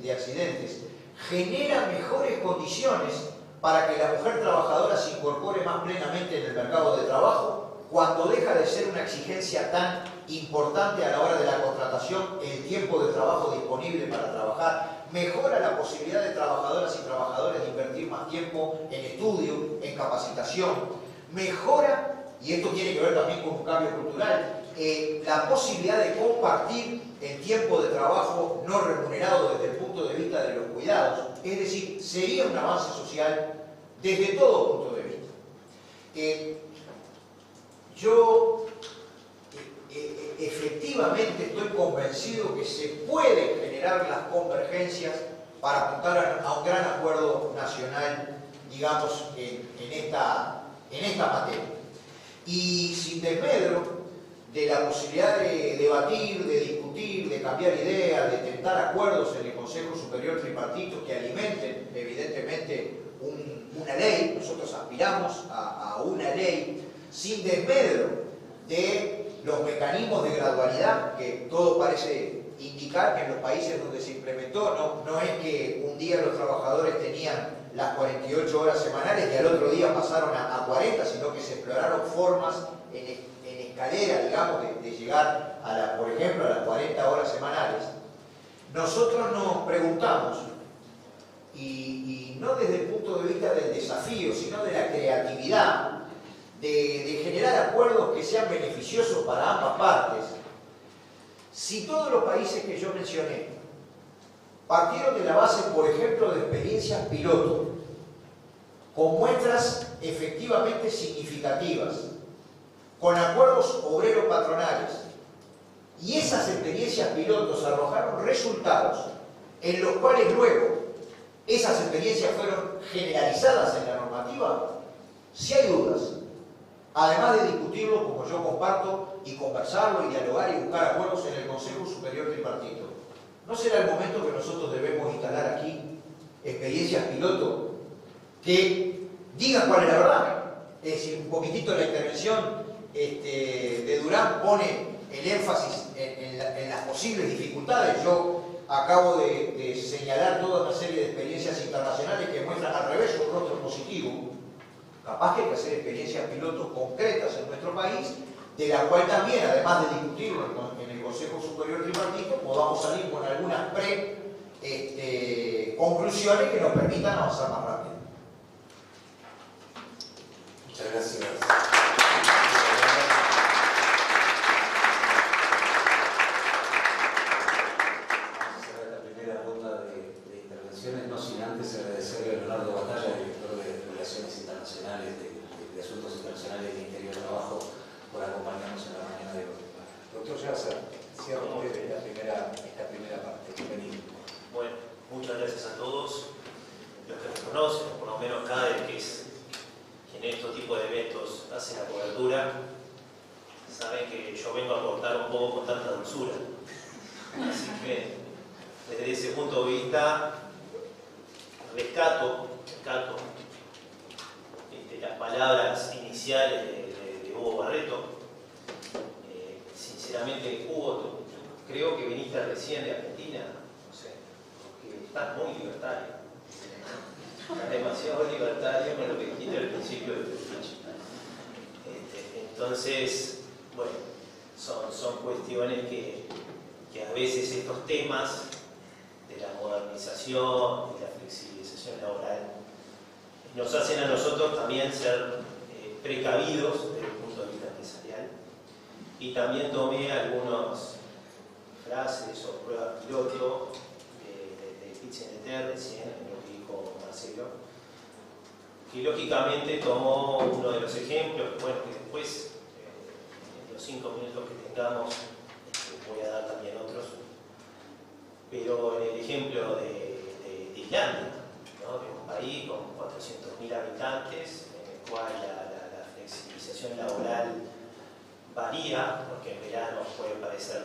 de accidentes, genera mejores condiciones para que la mujer trabajadora se incorpore más plenamente en el mercado de trabajo, cuando deja de ser una exigencia tan importante a la hora de la contratación el tiempo de trabajo disponible para trabajar, mejora la posibilidad de trabajadoras y trabajadores de invertir más tiempo en estudio, en capacitación, mejora, y esto tiene que ver también con un cambio cultural, la posibilidad de compartir el tiempo de trabajo no remunerado desde el punto de vista de los cuidados. Es decir, sería un avance social desde todo punto de vista. Yo efectivamente estoy convencido que se pueden generar las convergencias para apuntar a un gran acuerdo nacional, digamos, en esta materia. Y sin desmedro de la posibilidad de debatir, de discutir, de cambiar ideas, de tentar acuerdos en el Consejo Superior Tripartito que alimenten, evidentemente, una ley. Nosotros aspiramos a una ley sin desmedro de los mecanismos de gradualidad que todo parece indicar que en los países donde se implementó, no es que un día los trabajadores tenían las 48 horas semanales y al otro día pasaron a 40, sino que se exploraron formas en escalera, digamos, de llegar, por ejemplo, a las 40 horas semanales. Nosotros nos preguntamos, y no desde el punto de vista del desafío, sino de la creatividad, de generar acuerdos que sean beneficiosos para ambas partes, si todos los países que yo mencioné partieron de la base, por ejemplo, de experiencias piloto, con muestras efectivamente significativas, con acuerdos obreros-patronales, y esas experiencias pilotos arrojaron resultados en los cuales luego esas experiencias fueron generalizadas en la normativa, si hay dudas, además de discutirlo, como yo comparto, y conversarlo y dialogar y buscar acuerdos en el Consejo Superior Tripartito. ¿No será el momento que nosotros debemos instalar aquí experiencias piloto que digan cuál es la verdad? Es decir, un poquitito la intervención de Durán pone el énfasis en las posibles dificultades. Yo acabo de señalar toda una serie de experiencias internacionales que muestran al revés un rostro positivo. Capaz que hay que hacer experiencias pilotos concretas en nuestro país, de la cual también, además de discutirlo en el Consejo Superior Tripartito, podamos salir con algunas conclusiones que nos permitan avanzar más rápido. Muchas gracias. No sin antes agradecerle a Leonardo Batalla, director de Relaciones Internacionales, de Asuntos Internacionales del Ministerio de Trabajo, por acompañarnos en la mañana de hoy. Doctor Yarza, cierro esta primera parte. Bienvenido. Bueno, muchas gracias a todos los que me conocen, por lo menos cada vez que en estos tipos de eventos hacen la cobertura, saben que yo vengo a aportar un poco con tanta dulzura. Así que, desde ese punto de vista, rescato las palabras iniciales de Hugo Barreto. Sinceramente, Hugo, creo que viniste recién de Argentina, no sé, porque estás muy libertario. Estás demasiado libertario con lo que dijiste al principio de tu speech. Entonces, bueno, son cuestiones que a veces estos temas de la modernización, de la flexibilización laboral, nos hacen a nosotros también ser precavidos desde el punto de vista empresarial. Y también tomé algunas frases o pruebas piloto de Kitchener recién, en lo que dijo Marcelo, que lógicamente tomó uno de los ejemplos, bueno, que después, en los 5 minutos que tengamos, voy a dar también otros. Pero en el ejemplo de Islandia, ¿no? De un país con 400.000 habitantes, en el cual la flexibilización laboral varía, porque en verano puede parecer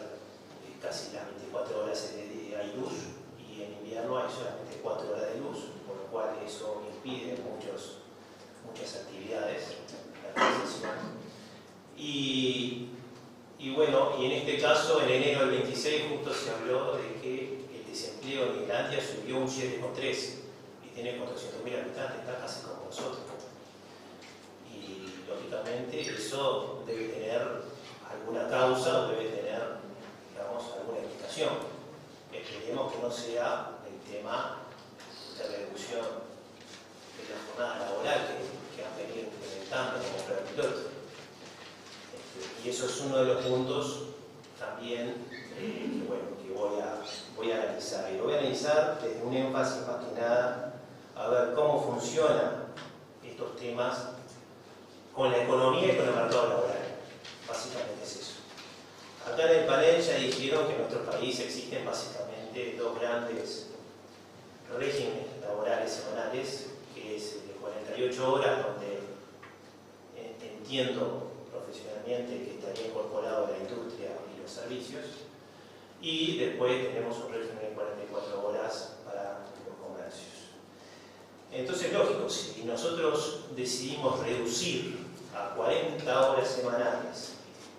casi las 24 horas hay luz, y en invierno hay solamente 4 horas de luz, por lo cual eso impide muchas actividades, la transición. Y bueno, y en este caso, en enero del 26 justo se habló de que el desempleo en Islandia subió un 7,3 y tiene 400.000 habitantes, está casi como nosotros. Y lógicamente eso debe tener alguna causa, debe tener, digamos, alguna explicación. Esperemos que no sea el tema de reducción de la jornada laboral que han venido implementando como prueba piloto. Y eso es uno de los puntos también que voy a analizar. Y lo voy a analizar desde un énfasis más que nada a ver cómo funcionan estos temas con la economía y con el mercado laboral. Básicamente es eso. Acá en el panel ya dijeron que en nuestro país existen básicamente dos grandes regímenes laborales semanales, que es el de 48 horas, donde entiendo profesionalmente que estaría incorporado a la industria y los servicios, y después tenemos un régimen de 44 horas para los comercios. Entonces, lógico, si nosotros decidimos reducir a 40 horas semanales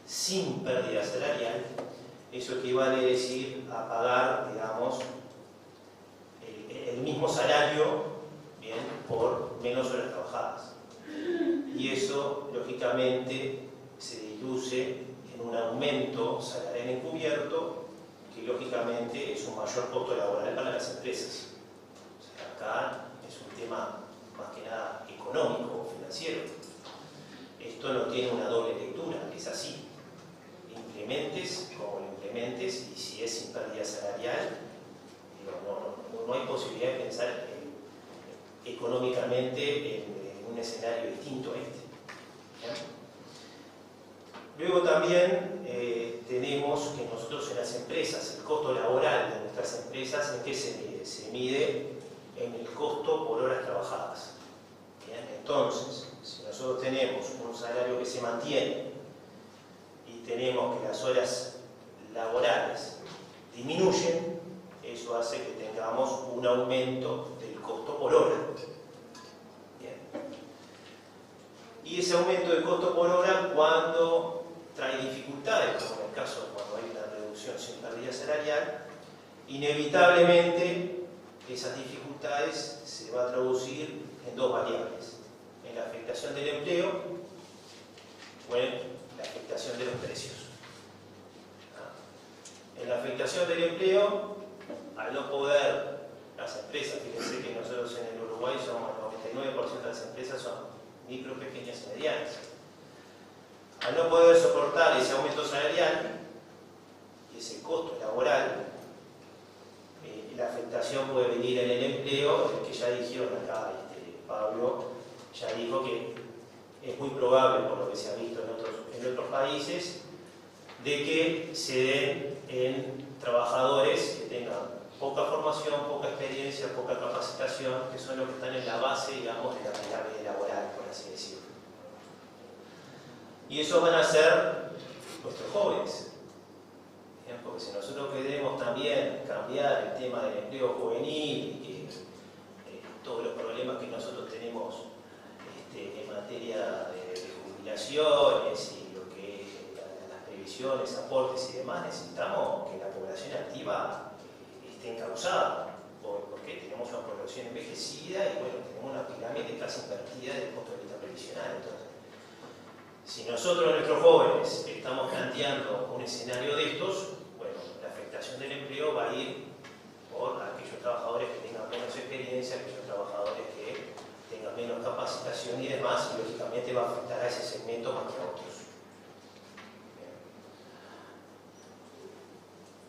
sin pérdida salarial, eso equivale a decir a pagar, digamos, el mismo salario, bien, por menos horas trabajadas. Y eso, lógicamente, se diluye en un aumento salarial encubierto, que lógicamente es un mayor costo laboral para las empresas. O sea, acá es un tema más que nada económico o financiero. Esto no tiene una doble lectura, es así. Implementes como lo implementes, y si es sin pérdida salarial, no hay posibilidad de pensar económicamente en un escenario distinto a este. ¿Bien? Luego también tenemos que nosotros en las empresas, el costo laboral de nuestras empresas, ¿en qué se mide? Se mide en el costo por horas trabajadas. ¿Bien? Entonces, si nosotros tenemos un un salario que se mantiene y tenemos que las horas laborales disminuyen, eso hace que tengamos un aumento del costo por hora. Bien. Y ese aumento del costo por hora, cuando trae dificultades, como en el caso de cuando hay una reducción sin pérdida salarial, inevitablemente esas dificultades se van a traducir en dos variables: en la afectación del empleo o en la afectación de los precios. En la afectación del empleo, al no poder las empresas, fíjense que nosotros en el Uruguay somos el 99% de las empresas son micro, pequeñas y medianas. Al no poder soportar ese aumento salarial y ese costo laboral, la afectación puede venir en el empleo, el que ya dijeron acá, Pablo ya dijo que es muy probable, por lo que se ha visto en otros países, de que se den en trabajadores que tengan poca formación, poca experiencia, poca capacitación, que son los que están en la base, digamos, de la pirámide laboral, por así decirlo. Y eso van a ser nuestros jóvenes. Porque si nosotros queremos también cambiar el tema del empleo juvenil y todos los problemas que nosotros tenemos en materia de jubilaciones y lo que es las previsiones, aportes y demás, necesitamos que la población activa esté encauzada, porque tenemos una población envejecida y bueno, tenemos una pirámide casi invertida desde el punto de vista previsional. Entonces, si nosotros, nuestros jóvenes, estamos planteando un escenario de estos, bueno, la afectación del empleo va a ir por aquellos trabajadores que tengan menos experiencia, aquellos trabajadores que tengan menos capacitación y demás, y lógicamente va a afectar a ese segmento más que a otros.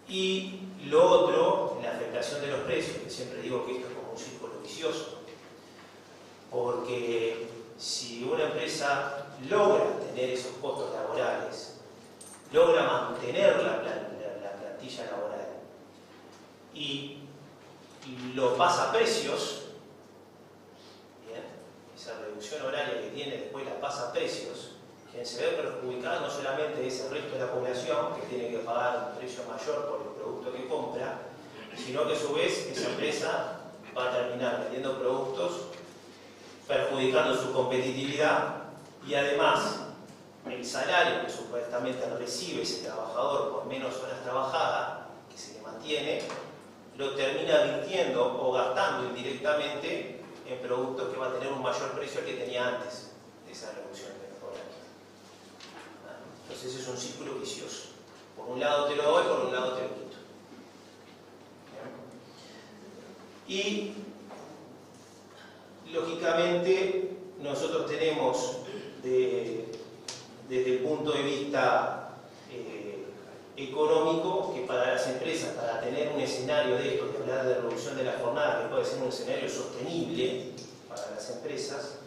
Y lo otro, la afectación de los precios, que siempre digo que esto es como un círculo vicioso, porque si una empresa logra tener esos costos laborales, logra mantener la plantilla laboral y lo pasa a precios, bien, esa reducción horaria que tiene después la pasa a precios, quien se ve perjudicado no solamente es el resto de la población que tiene que pagar un precio mayor por el producto que compra, sino que a su vez esa empresa va a terminar vendiendo productos perjudicando su competitividad y además el salario que supuestamente recibe ese trabajador por menos horas trabajadas, que se le mantiene, lo termina virtiendo o gastando indirectamente en productos que va a tener un mayor precio al que tenía antes de esa reducción horaria. Entonces es un círculo vicioso. Por un lado te lo doy, por un lado te lo quito. Y lógicamente nosotros tenemos desde el punto de vista económico que para las empresas, para tener un escenario de esto, de hablar de reducción de la jornada, que puede ser un escenario sostenible para las empresas,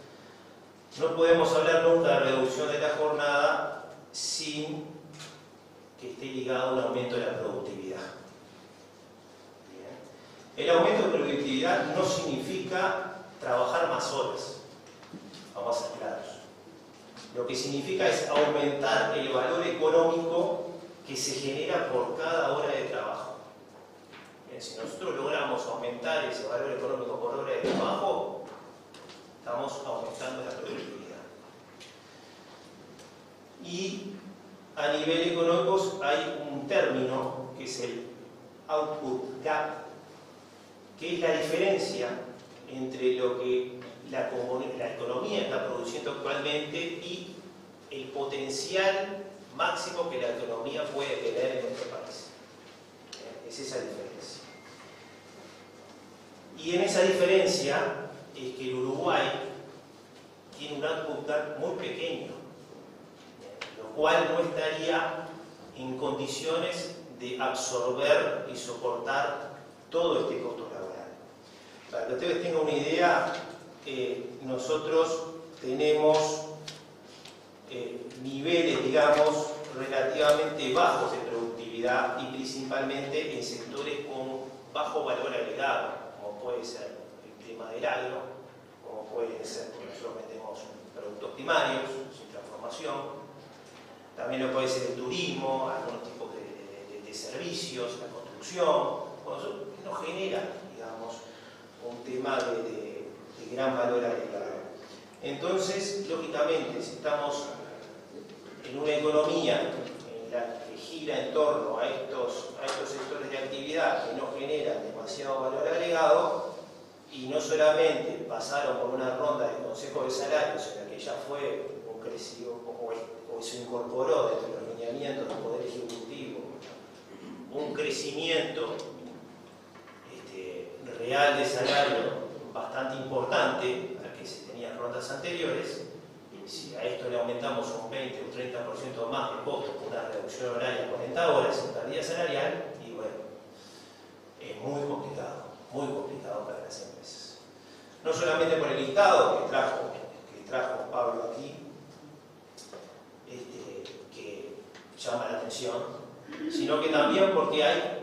no podemos hablar nunca de reducción de la jornada sin que esté ligado a un aumento de la productividad. Bien. El aumento de productividad no significa trabajar más horas, vamos a ser claros. Lo que significa es aumentar el valor económico que se genera por cada hora de trabajo. Bien, si nosotros logramos aumentar ese valor económico por hora de trabajo, estamos aumentando la productividad. Y a nivel económico hay un término que es el output gap, que es la diferencia entre lo que la economía está produciendo actualmente y el potencial máximo que la economía puede tener en nuestro país. Es esa diferencia. Y en esa diferencia es que el Uruguay tiene un output gap muy pequeño, lo cual no estaría en condiciones de absorber y soportar todo este costo laboral. Para que ustedes tengan una idea, nosotros tenemos niveles, digamos, relativamente bajos de productividad y principalmente en sectores con bajo valor agregado, como puede ser el tema del agro, como puede ser, porque nosotros vendemos productos primarios, sin transformación transformación. También lo puede ser el turismo, algunos tipos de servicios, la construcción. Bueno, eso nos genera, digamos, un tema de gran valor agregado. Entonces, lógicamente, si estamos en una economía en la que gira en torno a estos sectores de actividad que no generan demasiado valor agregado, y no solamente pasaron por una ronda de consejo de salarios en la que ya fue un crecido o se incorporó dentro de los lineamientos del Poder Ejecutivo un crecimiento real de salario bastante importante al que se tenía en rondas anteriores. Si a esto le aumentamos un 20 o 30% más de costo por una reducción horaria de 40 horas en pérdida salarial, y bueno, es muy complicado para las empresas. No solamente por el listado que trajo Pablo aquí, que llama la atención, sino que también porque hay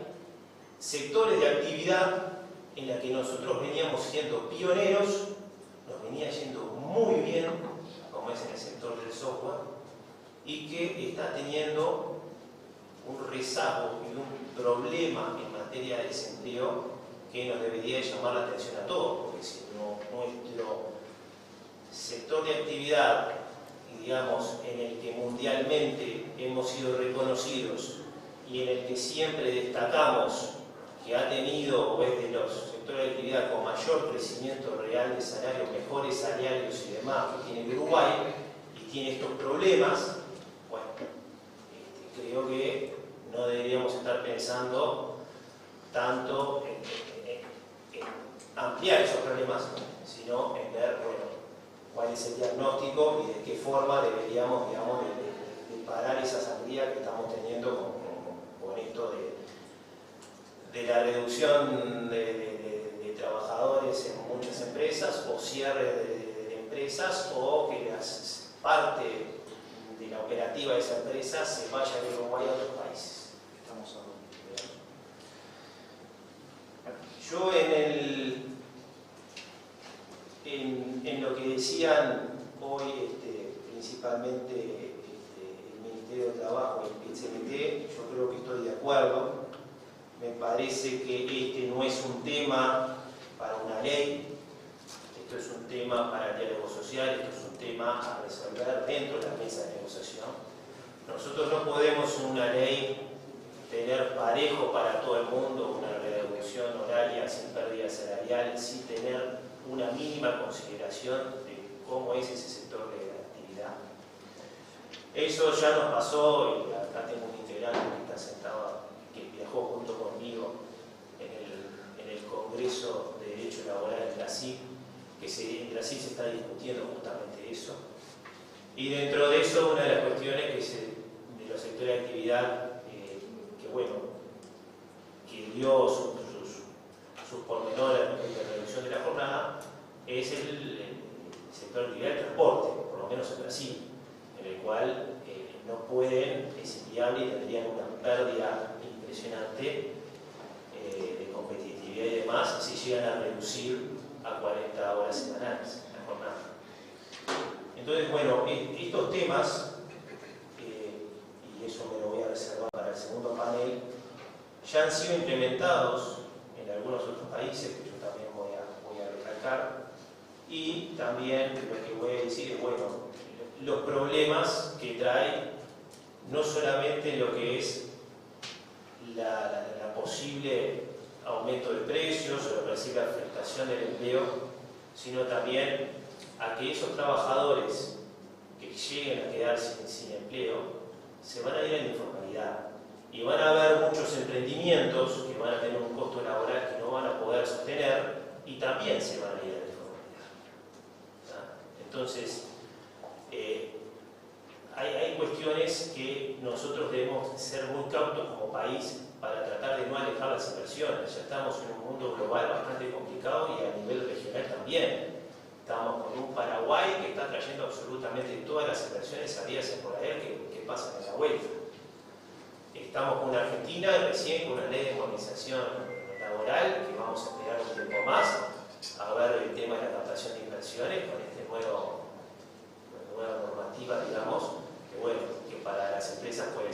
sectores de actividad en la que nosotros veníamos siendo pioneros, nos venía yendo muy bien, como es en el sector del software, y que está teniendo un rezago y un problema en materia de desempleo que nos debería llamar la atención a todos, porque si no, nuestro sector de actividad, digamos, en el que mundialmente hemos sido reconocidos y en el que siempre destacamos que ha tenido, o es de los sectores de actividad con mayor crecimiento real de salario, mejores salarios y demás que tiene el Uruguay, y tiene estos problemas, bueno, creo que no deberíamos estar pensando tanto en ampliar esos problemas, sino en ver, bueno, cuál es el diagnóstico y de qué forma deberíamos, digamos, de parar esa sangría que estamos teniendo con esto de la reducción de trabajadores en muchas empresas, o cierre de empresas, o que parte de la operativa de esa empresa se vaya de Uruguay a otros países. Estamos hablando. Yo en lo que decían hoy principalmente el Ministerio de Trabajo y el PIT-CNT, yo creo que estoy de acuerdo. Me parece que este no es un tema para una ley, esto es un tema para el diálogo social, esto es un tema a resolver dentro de la mesa de negociación. Nosotros no podemos en una ley tener parejo para todo el mundo una reducción horaria sin pérdida salarial, sin tener una mínima consideración de cómo es ese sector de actividad. Eso ya nos pasó, y acá tengo un integrante que está sentado, que viajó junto conmigo en el Congreso de Derecho Laboral en Brasil, que en Brasil se está discutiendo justamente eso. Y dentro de eso, una de las cuestiones de los sectores de actividad que dio sus pormenores respecto a la reducción de la jornada es el sector de actividad del transporte, por lo menos en Brasil, en el cual no pueden, es inviable y tendrían una pérdida impresionante de competitividad y demás si llegan a reducir a 40 horas semanales la jornada. Entonces, bueno, estos temas, y eso me lo voy a reservar para el segundo panel, ya han sido implementados en algunos otros países, que yo también voy a recalcar, y también lo que voy a decir es, bueno, los problemas que trae no solamente lo que es la posible aumento de precios o la posible afectación del empleo, sino también a que esos trabajadores que lleguen a quedar sin empleo se van a ir a la informalidad. Y van a haber muchos emprendimientos que van a tener un costo laboral que no van a poder sostener y también se van a ir a la informalidad. Entonces, hay cuestiones que nosotros debemos ser muy cautos como país para tratar de no alejar las inversiones. Ya estamos en un mundo global bastante complicado y a nivel regional también. Estamos con un Paraguay que está trayendo absolutamente todas las inversiones habidas por él que pasan en la vuelta. Estamos con una Argentina recién con una ley de modernización laboral que vamos a esperar un tiempo más a ver el tema de la captación de inversiones con esta nueva normativa, digamos,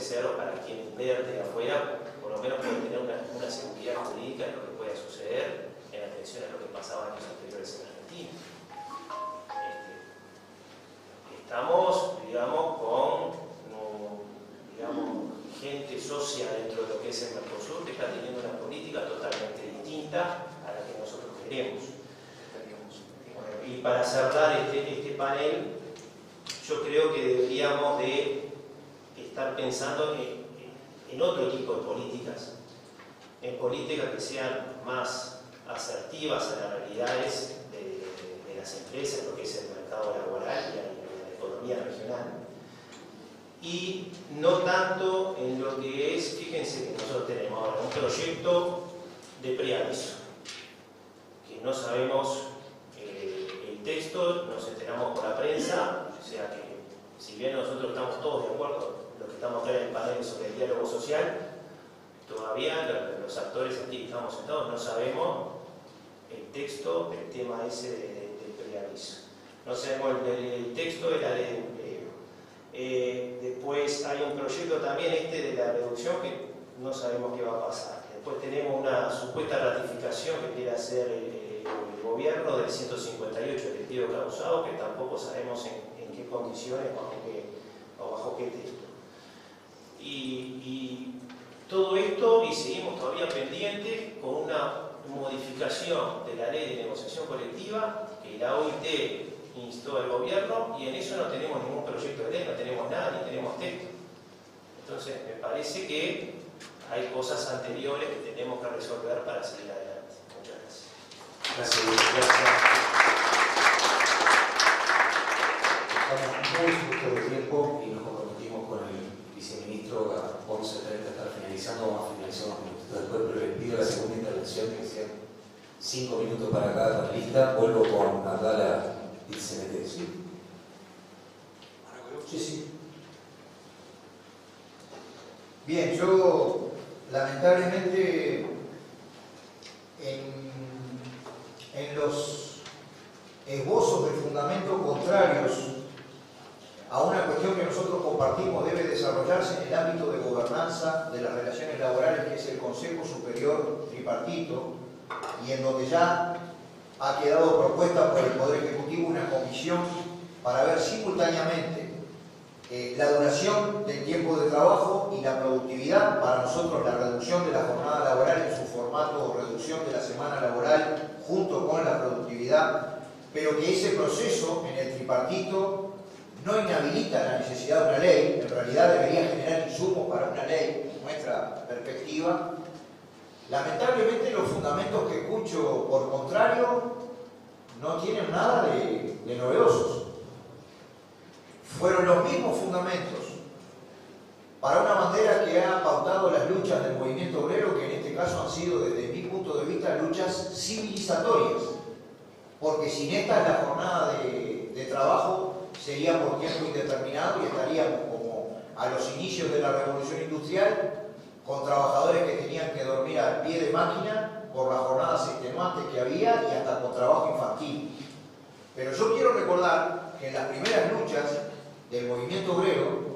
puede ser, o para quien invierte afuera, por lo menos puede tener una seguridad jurídica en lo que pueda suceder en atención a lo que pasaba en años anteriores en Argentina. Estamos, digamos, con gente socia dentro de lo que es el Mercosur que está teniendo una política totalmente distinta a la que nosotros queremos. Y para cerrar este panel, yo creo que deberíamos de estar pensando en otro tipo de políticas, en políticas que sean más asertivas a las realidades de las empresas, lo que es el mercado laboral y la economía regional. Y no tanto en lo que es, fíjense que nosotros tenemos ahora un proyecto de preaviso, que no sabemos el texto, nos enteramos por la prensa, o sea que si bien nosotros estamos todos de acuerdo, los que estamos acá en el panel sobre el diálogo social, todavía los actores aquí que estamos sentados no sabemos el texto del tema ese del preaviso. No sabemos el texto de la ley de empleo. Después hay un proyecto también de la reducción que no sabemos qué va a pasar. Después tenemos una supuesta ratificación que quiere hacer el gobierno del 158 del despido causado, que tampoco sabemos en qué condiciones o bajo qué texto. Y todo esto, y seguimos todavía pendientes con una modificación de la ley de negociación colectiva que la OIT instó al gobierno, y en eso no tenemos ningún proyecto de ley, no tenemos nada, ni tenemos texto. Entonces me parece que hay cosas anteriores que tenemos que resolver para seguir adelante. Muchas gracias. Gracias. Estamos muy justos de tiempo y nos comprometimos con el viceministro a 11:30 estar finalizando. Vamos a finalizar unos minutos después, pero les pido la segunda intervención, que sean 5 minutos para cada panelista. Vuelvo con Abdala y CNT. ¿Sí? Sí. Bien, yo lamentablemente en los esbozos de fundamentos contrarios a una cuestión que nosotros compartimos debe desarrollarse en el ámbito de gobernanza de las relaciones laborales, que es el Consejo Superior Tripartito, y en donde ya ha quedado propuesta por el Poder Ejecutivo una comisión para ver simultáneamente la duración del tiempo de trabajo y la productividad. Para nosotros la reducción de la jornada laboral en su formato o reducción de la semana laboral junto con la productividad, pero que ese proceso en el tripartito no inhabilita la necesidad de una ley, en realidad debería generar insumos para una ley, en nuestra perspectiva. Lamentablemente los fundamentos que escucho por contrario no tienen nada de novedosos. Fueron los mismos fundamentos para una bandera que ha pautado las luchas del movimiento obrero, que en este caso han sido, desde mi punto de vista, luchas civilizatorias, porque sin esta la jornada de trabajo sería por tiempo indeterminado y estaríamos como a los inicios de la revolución industrial, con trabajadores que tenían que dormir al pie de máquina por las jornadas extenuantes que había y hasta con trabajo infantil. Pero yo quiero recordar que en las primeras luchas del movimiento obrero,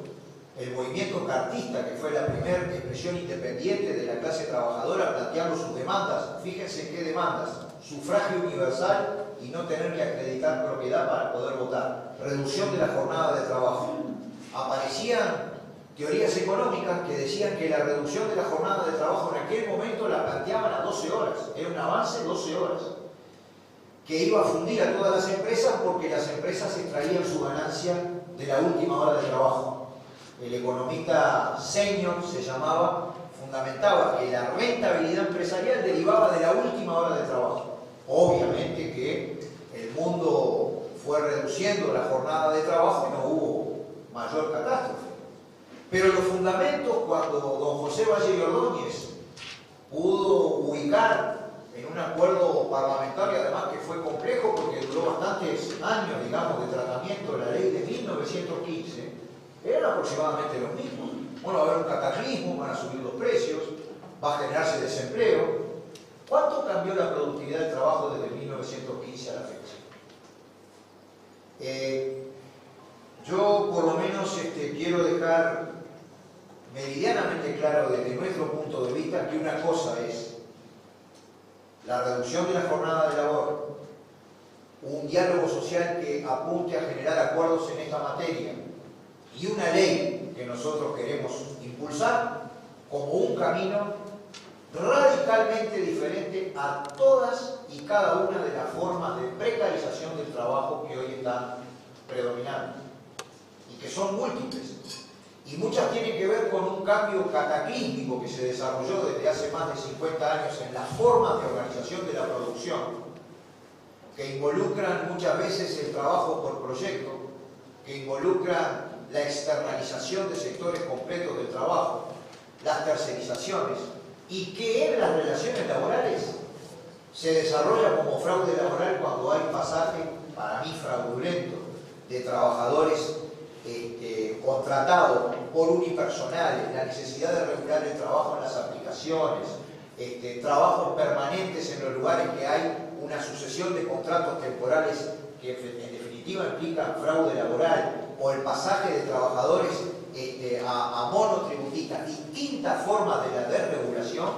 el movimiento cartista, que fue la primera expresión independiente de la clase trabajadora planteando sus demandas, fíjense qué demandas: sufragio universal y no tener que acreditar propiedad para poder votar, reducción de la jornada de trabajo. Aparecían teorías económicas que decían que la reducción de la jornada de trabajo en aquel momento la planteaban a 12 horas, era un avance de 12 horas, que iba a fundir a todas las empresas porque las empresas extraían su ganancia de la última hora de trabajo. El economista senior se llamaba, fundamentaba que la rentabilidad empresarial derivaba de la última hora de trabajo. Obviamente que el mundo fue reduciendo la jornada de trabajo y no hubo mayor catástrofe. Pero los fundamentos, cuando don José Valle y Ordóñez pudo ubicar en un acuerdo parlamentario, además que fue complejo porque duró bastantes años, digamos, de tratamiento, la ley de 1915, eran aproximadamente los mismos. Bueno, va a haber un cataclismo, van a subir los precios, va a generarse desempleo. ¿Cuánto cambió la productividad del trabajo desde 1915 a la fecha? Yo por lo menos quiero dejar meridianamente claro desde nuestro punto de vista que una cosa es la reducción de la jornada de labor, un diálogo social que apunte a generar acuerdos en esta materia y una ley que nosotros queremos impulsar como un camino radicalmente diferente a todas y cada una de las formas de precarización del trabajo que hoy están predominando y que son múltiples. Y muchas tienen que ver con un cambio cataclísmico que se desarrolló desde hace más de 50 años en las formas de organización de la producción, que involucran muchas veces el trabajo por proyecto, que involucran la externalización de sectores completos del trabajo, las tercerizaciones, y que en las relaciones laborales se desarrolla como fraude laboral cuando hay pasaje, para mí fraudulento, de trabajadores contratados por unipersonales, la necesidad de regular el trabajo en las aplicaciones, trabajos permanentes en los lugares que hay una sucesión de contratos temporales que en definitiva implican fraude laboral, o el pasaje de trabajadores a monotributistas, distintas formas de la desregulación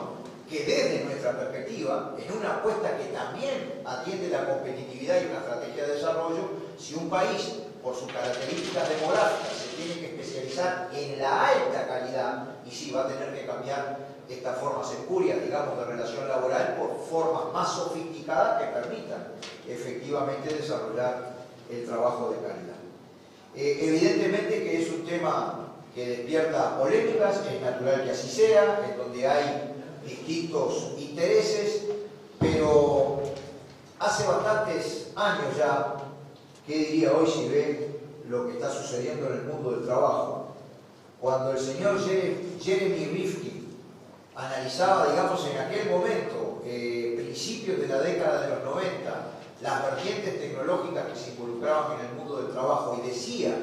que desde nuestra perspectiva, en una apuesta que también atiende la competitividad y una estrategia de desarrollo, si un país, por sus características demográficas, se tiene que especializar en la alta calidad, y sí va a tener que cambiar estas formas espurias, digamos, de relación laboral por formas más sofisticadas que permitan efectivamente desarrollar el trabajo de calidad. Evidentemente que es un tema que despierta polémicas, es natural que así sea, en donde hay distintos intereses, pero hace bastantes años ya, ¿qué diría hoy si ve lo que está sucediendo en el mundo del trabajo? Cuando el señor Jeremy Rifkin analizaba, digamos, en aquel momento, principios de la década de los 90, las vertientes tecnológicas que se involucraban en el mundo del trabajo y decía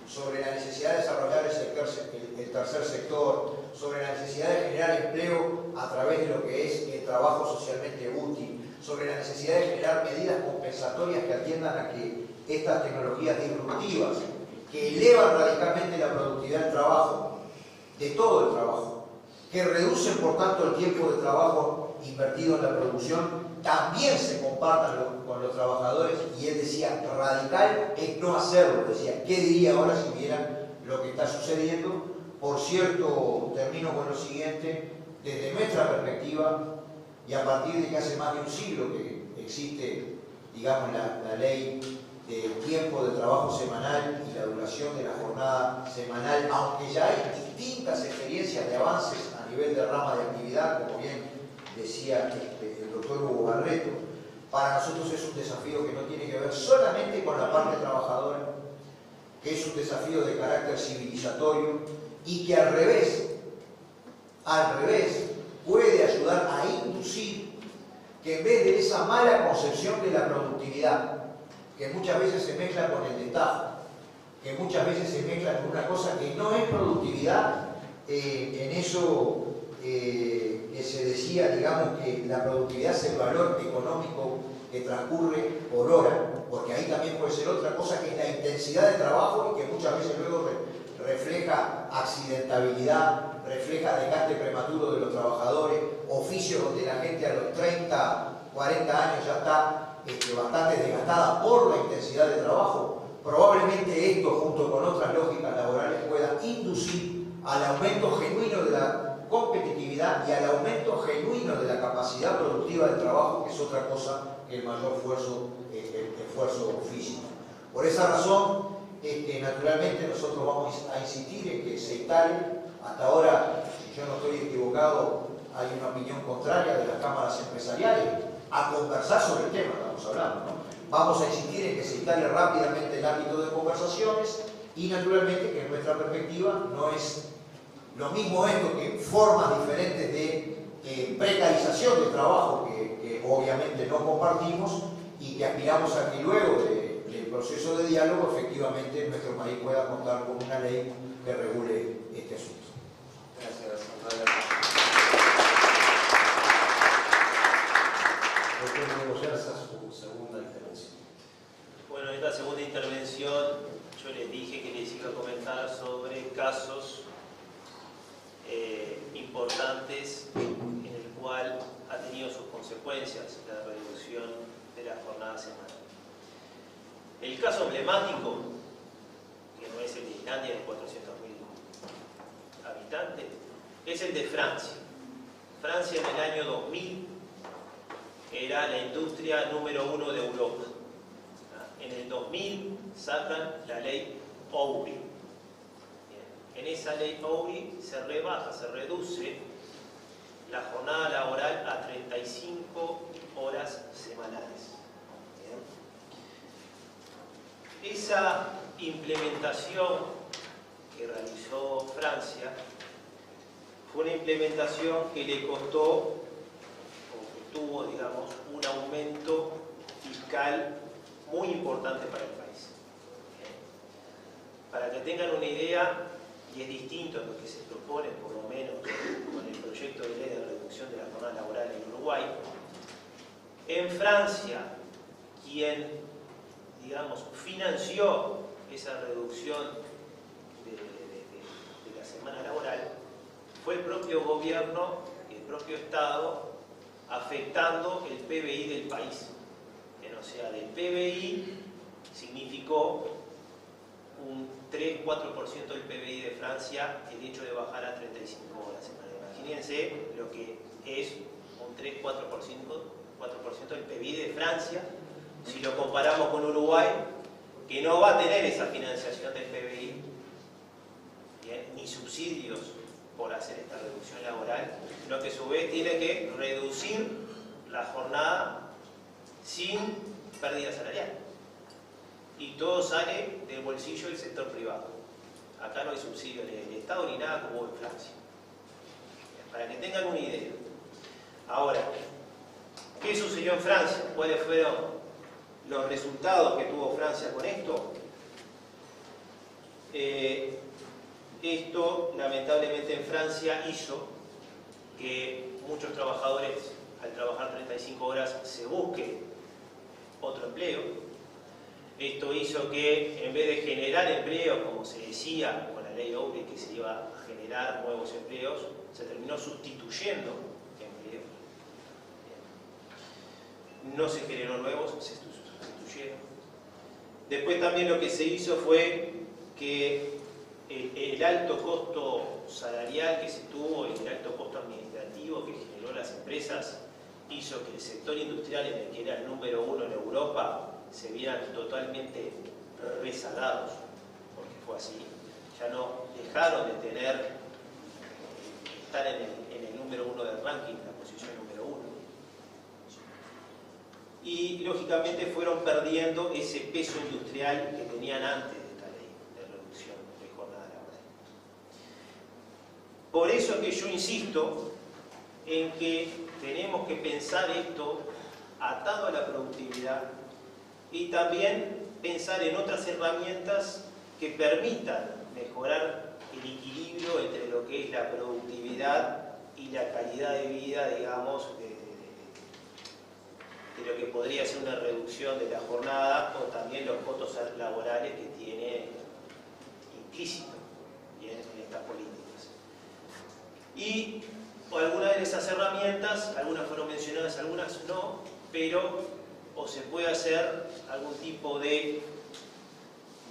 sobre la necesidad de desarrollar el tercer sector, sobre la necesidad de generar empleo a través de lo que es el trabajo socialmente útil, sobre la necesidad de generar medidas compensatorias que atiendan a que estas tecnologías disruptivas, que elevan radicalmente la productividad del trabajo, de todo el trabajo, que reducen por tanto el tiempo de trabajo invertido en la producción, también se compartan con los trabajadores, y él decía, radical es no hacerlo. Decía, ¿qué diría ahora si vieran lo que está sucediendo? Por cierto, termino con lo siguiente, desde nuestra perspectiva, y a partir de que hace más de un siglo que existe, digamos, la ley del tiempo de trabajo semanal y la duración de la jornada semanal, aunque ya hay distintas experiencias de avances a nivel de rama de actividad, como bien decía el doctor Hugo Barreto, para nosotros es un desafío que no tiene que ver solamente con la parte trabajadora, que es un desafío de carácter civilizatorio y que al revés, puede ayudar a inducir que en vez de esa mala concepción de la productividad, que muchas veces se mezcla con el destajo, que muchas veces se mezcla con una cosa que no es productividad, en eso que se decía, digamos, que la productividad es el valor económico que transcurre por hora, porque ahí también puede ser otra cosa que es la intensidad de trabajo y que muchas veces luego refleja accidentabilidad, refleja desgaste prematuro de los trabajadores, oficios donde la gente a los 30, 40 años ya está bastante desgastada por la intensidad de trabajo. Probablemente esto, junto con otras lógicas laborales, pueda inducir al aumento genuino de la competitividad y al aumento genuino de la capacidad productiva del trabajo, que es otra cosa que el mayor esfuerzo físico. Por esa razón, naturalmente nosotros vamos a insistir en que se instale. Hasta ahora, si yo no estoy equivocado, hay una opinión contraria de las cámaras empresariales a conversar sobre el tema, estamos hablando, ¿no? Vamos a insistir en que se instale rápidamente el ámbito de conversaciones y naturalmente que en nuestra perspectiva no es lo mismo esto que formas diferentes de precarización del trabajo que obviamente no compartimos y que aspiramos a que luego del proceso de diálogo efectivamente nuestro país pueda contar con una ley que regule este asunto. Gracias, Antonio. Doctor Hugo Yerza, su segunda intervención. Bueno, en esta segunda intervención yo les dije que les iba a comentar sobre casos importantes en el cual ha tenido sus consecuencias la reducción de la jornada semanal. El caso emblemático, que no es el de Islandia de 400.000 habitantes, es el de Francia. Francia en el año 2000 era la industria número 1 de Europa. En el 2000 sacan la ley Ouri. En esa ley Ouri se reduce la jornada laboral a 35 horas semanales. Esa implementación que realizó Francia fue una implementación que le costó, o que tuvo, digamos, un aumento fiscal muy importante para el país. Para que tengan una idea, y es distinto a lo que se propone, por lo menos con el proyecto de ley de reducción de la jornada laboral en Uruguay, en Francia, quien, digamos, financió esa reducción de la semana laboral, fue el propio gobierno y el propio Estado afectando el PBI del país. O sea, del PBI significó un 3-4% del PBI de Francia el hecho de bajar a 35 horas semanales. Imagínense lo que es un 3-4% del PBI de Francia si lo comparamos con Uruguay, que no va a tener esa financiación del PBI, ¿bien?, ni subsidios por hacer esta reducción laboral, sino que a su vez tiene que reducir la jornada sin pérdida salarial. Y todo sale del bolsillo del sector privado. Acá no hay subsidio ni del Estado ni nada como en Francia. Para que tengan una idea. Ahora, ¿qué sucedió en Francia? ¿Cuáles fueron los resultados que tuvo Francia con esto? Esto, lamentablemente, en Francia hizo que muchos trabajadores, al trabajar 35 horas, se busquen otro empleo. Esto hizo que, en vez de generar empleo, como se decía con la ley Ouri, que se iba a generar nuevos empleos, se terminó sustituyendo empleos. No se generó nuevos, se sustituyeron. Después también lo que se hizo fue que el alto costo salarial que se tuvo y el alto costo administrativo que generó las empresas hizo que el sector industrial, en el que era el número 1 en Europa, se vieran totalmente rezagados, porque fue así. Ya no dejaron de estar en el número 1 del ranking, la posición número 1. Y lógicamente fueron perdiendo ese peso industrial que tenían antes de esta ley de reducción de jornada laboral. Por eso es que yo insisto en que tenemos que pensar esto atado a la productividad y también pensar en otras herramientas que permitan mejorar el equilibrio entre lo que es la productividad y la calidad de vida, digamos, de lo que podría ser una reducción de la jornada o también los costos laborales que tiene implícito en estas políticas. Y algunas de esas herramientas, algunas fueron mencionadas, algunas no, pero o se puede hacer algún tipo de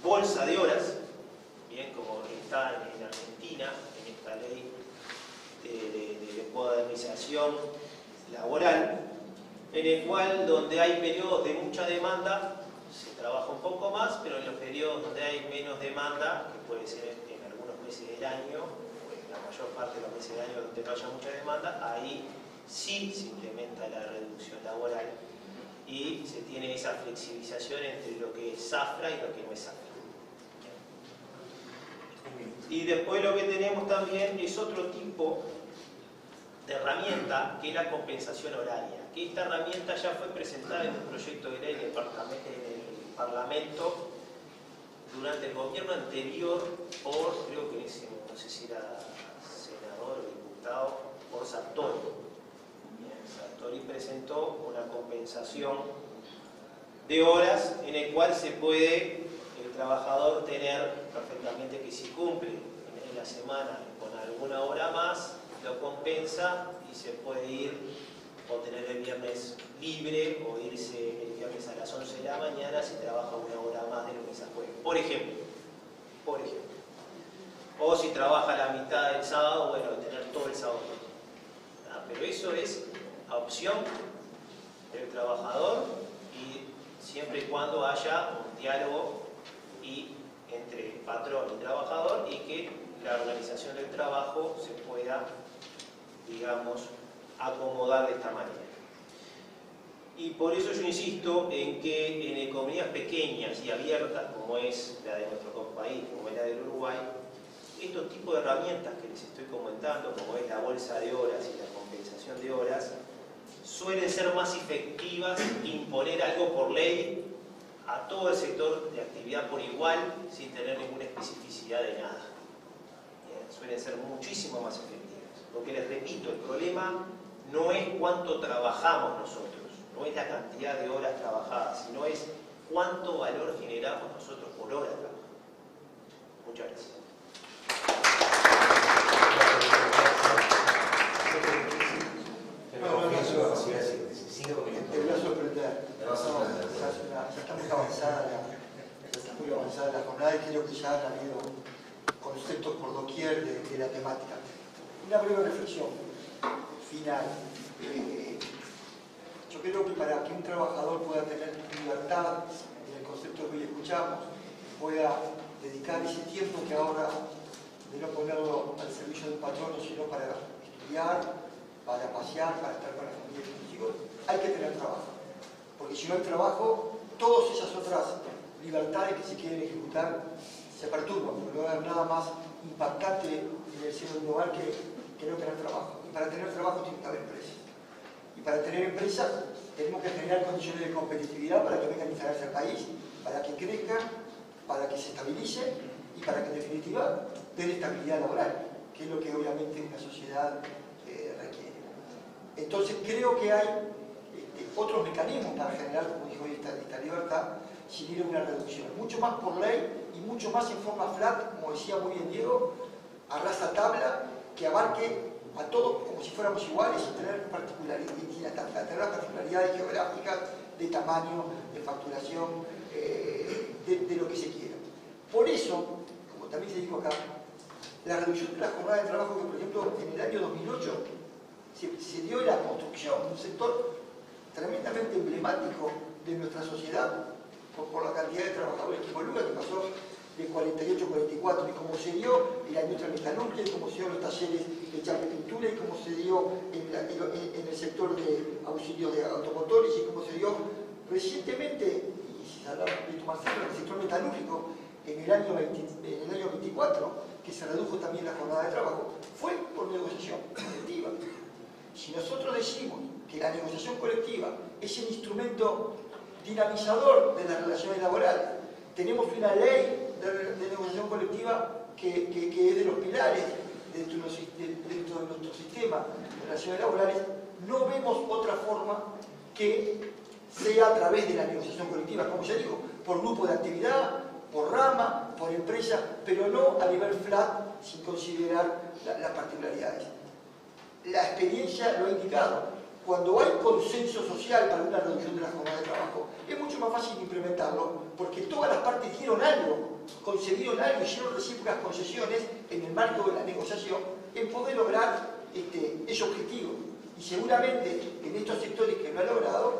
bolsa de horas, bien, como está en Argentina, en esta ley de modernización laboral, en el cual donde hay periodos de mucha demanda se trabaja un poco más, pero en los periodos donde hay menos demanda, que puede ser en algunos meses del año, o en la mayor parte de los meses del año donde no haya mucha demanda, ahí sí se implementa la reducción laboral y se tiene esa flexibilización entre lo que es zafra y lo que no es zafra. Y después lo que tenemos también es otro tipo de herramienta, que es la compensación horaria, que esta herramienta ya fue presentada en un proyecto de ley en el Parlamento durante el gobierno anterior por, creo que no sé si era senador o diputado, por Sartori. Sartori presentó una compensación de horas en el cual se puede el trabajador tener perfectamente que si cumple en la semana con alguna hora más, lo compensa y se puede ir o tener el viernes libre o irse el viernes a las 11 de la mañana si trabaja una hora más de lunes a jueves, por ejemplo. O si trabaja la mitad del sábado, bueno, tener todo el sábado. Pero eso es a opción del trabajador y siempre y cuando haya un diálogo entre patrón y trabajador y que la organización del trabajo se pueda, digamos, acomodar de esta manera. Y por eso yo insisto en que en economías pequeñas y abiertas, como es la de nuestro país, como es la del Uruguay, estos tipos de herramientas que les estoy comentando, como es la bolsa de horas y la compensación de horas, suelen ser más efectivas que imponer algo por ley a todo el sector de actividad por igual, sin tener ninguna especificidad de nada. Suelen ser muchísimo más efectivas. Porque les repito, el problema no es cuánto trabajamos nosotros, no es la cantidad de horas trabajadas, sino es cuánto valor generamos nosotros por hora trabajada. Muchas gracias. Te voy a sorprender. Ya está muy avanzada la jornada y creo que ya han habido conceptos por doquier de la temática. Una breve reflexión final. Yo creo que para que un trabajador pueda tener libertad, en el concepto que hoy escuchamos, pueda dedicar ese tiempo que ahorra de no ponerlo al servicio del patrono, sino para estudiar, para pasear, para estar con la familia y los hijos, hay que tener trabajo. Porque si no hay trabajo, todas esas otras libertades que se quieren ejecutar se perturban, porque no va a haber nada más impactante en el seno de un hogar que no tener trabajo. Y para tener trabajo tiene que haber empresas. Y para tener empresas tenemos que generar condiciones de competitividad para que vengan a instalarse al país, para que crezcan, para que se estabilicen y para que en definitiva den estabilidad laboral, que es lo que obviamente una sociedad requiere. Entonces creo que hay otros mecanismos para generar, como dijo hoy, esta libertad, sin ir a una reducción, mucho más por ley y mucho más en forma flat, como decía muy bien Diego, a raza tabla, que abarque a todos como si fuéramos iguales y tener particularidades geográficas, de tamaño, de facturación, de lo que se quiera. Por eso, como también se dijo acá, la reducción de la jornada de trabajo que, por ejemplo, en el año 2008 se dio en la construcción, un sector tremendamente emblemático de nuestra sociedad, por la cantidad de trabajadores que involucra, que pasó de 48 a 44, y como se dio en la industria metalúrgica, y como se dio en los talleres de chapa y pintura, y como se dio en el sector de auxilio de automotores, y como se dio recientemente, y si se hablaba un poquito más cerca, en el sector metalúrgico, en el año 24, que se redujo también la jornada de trabajo, fue por negociación colectiva. Si nosotros decimos que la negociación colectiva es el instrumento dinamizador de las relaciones laborales, tenemos una ley de negociación colectiva que es de los pilares dentro de nuestro sistema de relaciones laborales, no vemos otra forma que sea a través de la negociación colectiva, como ya digo, por grupo de actividad, por rama, por empresa, pero no a nivel flat, sin considerar las particularidades. La experiencia lo ha indicado. Cuando hay consenso social para una reducción de la jornada de trabajo, es mucho más fácil implementarlo, porque todas las partes dieron algo, concedieron algo, hicieron recíprocas concesiones en el marco de la negociación, en poder lograr ese objetivo. Y seguramente en estos sectores que lo han logrado,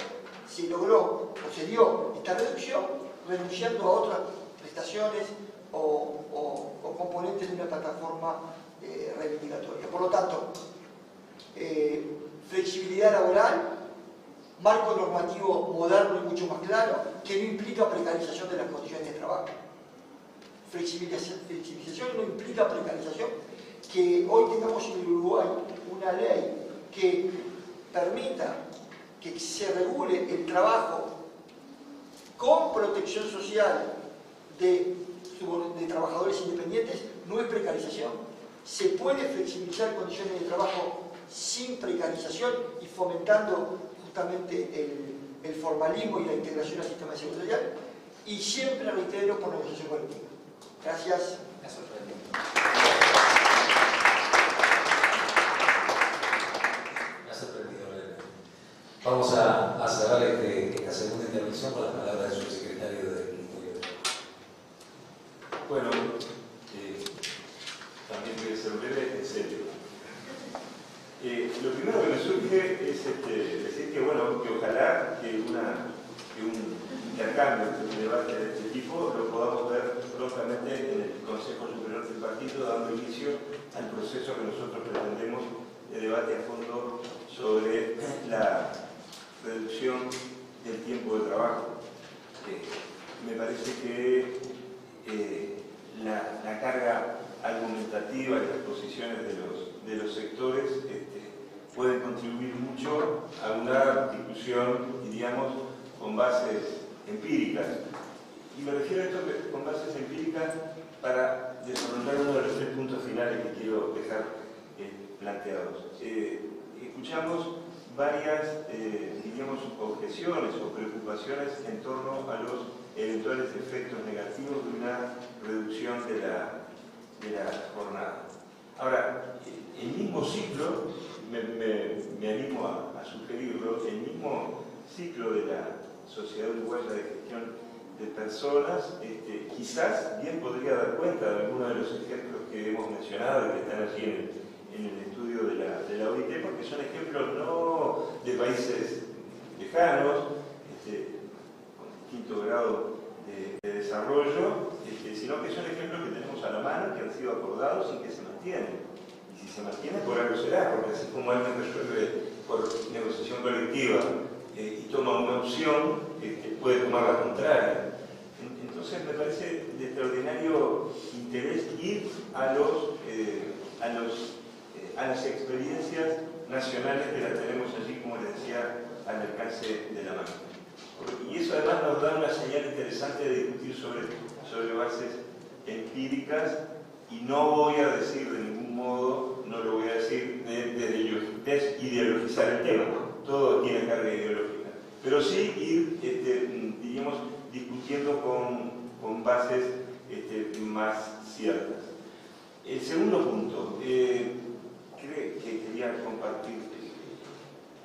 se logró o se dio esta reducción renunciando a otras prestaciones o componentes de una plataforma reivindicatoria. Por lo tanto, flexibilidad laboral, marco normativo moderno y mucho más claro, que no implica precarización de las condiciones de trabajo. Flexibilización no implica precarización. Que hoy tengamos en el Uruguay una ley que permita que se regule el trabajo con protección social de trabajadores independientes no es precarización. Se puede flexibilizar condiciones de trabajo sin precarización y fomentando justamente el formalismo y la integración al sistema de seguridad social, y siempre, reitero, por negociación colectiva. Gracias. lo primero que me surge es decir que, bueno, que ojalá que un intercambio, un debate de este tipo, lo podamos ver prontamente en el Consejo Superior del Partido, dando inicio al proceso que nosotros pretendemos de debate a fondo sobre la reducción del tiempo de trabajo. Me parece que la carga argumentativa y las posiciones de los sectores pueden contribuir mucho a una discusión, diríamos, con bases empíricas. Y me refiero a esto con bases empíricas para desarrollar uno de los 3 puntos finales que quiero dejar planteados. Escuchamos varias, diríamos, objeciones o preocupaciones en torno a los eventuales efectos negativos de una reducción de la jornada. Ahora, el mismo ciclo, me animo a sugerirlo, el mismo ciclo de la Sociedad Uruguaya de Gestión de Personas, quizás bien podría dar cuenta de algunos de los ejemplos que hemos mencionado y que están allí en el estudio de la OIT, porque son ejemplos no de países lejanos, con distinto grado de desarrollo, sino que son ejemplos que tenemos a la mano, que han sido acordados y que se mantienen. Y si se mantienen, por algo será, porque así como alguien resuelve por negociación colectiva y toma una opción, puede tomar la contraria. Entonces me parece de extraordinario interés ir a las experiencias nacionales que las tenemos allí, como les decía, al alcance de la mano. Y eso además nos da una señal interesante de discutir sobre bases empíricas, y no voy a decir de ningún modo, no lo voy a decir de desideologizar el tema, todo tiene carga ideológica, pero sí ir, diríamos, discutiendo con bases más ciertas. El segundo punto que quería compartir,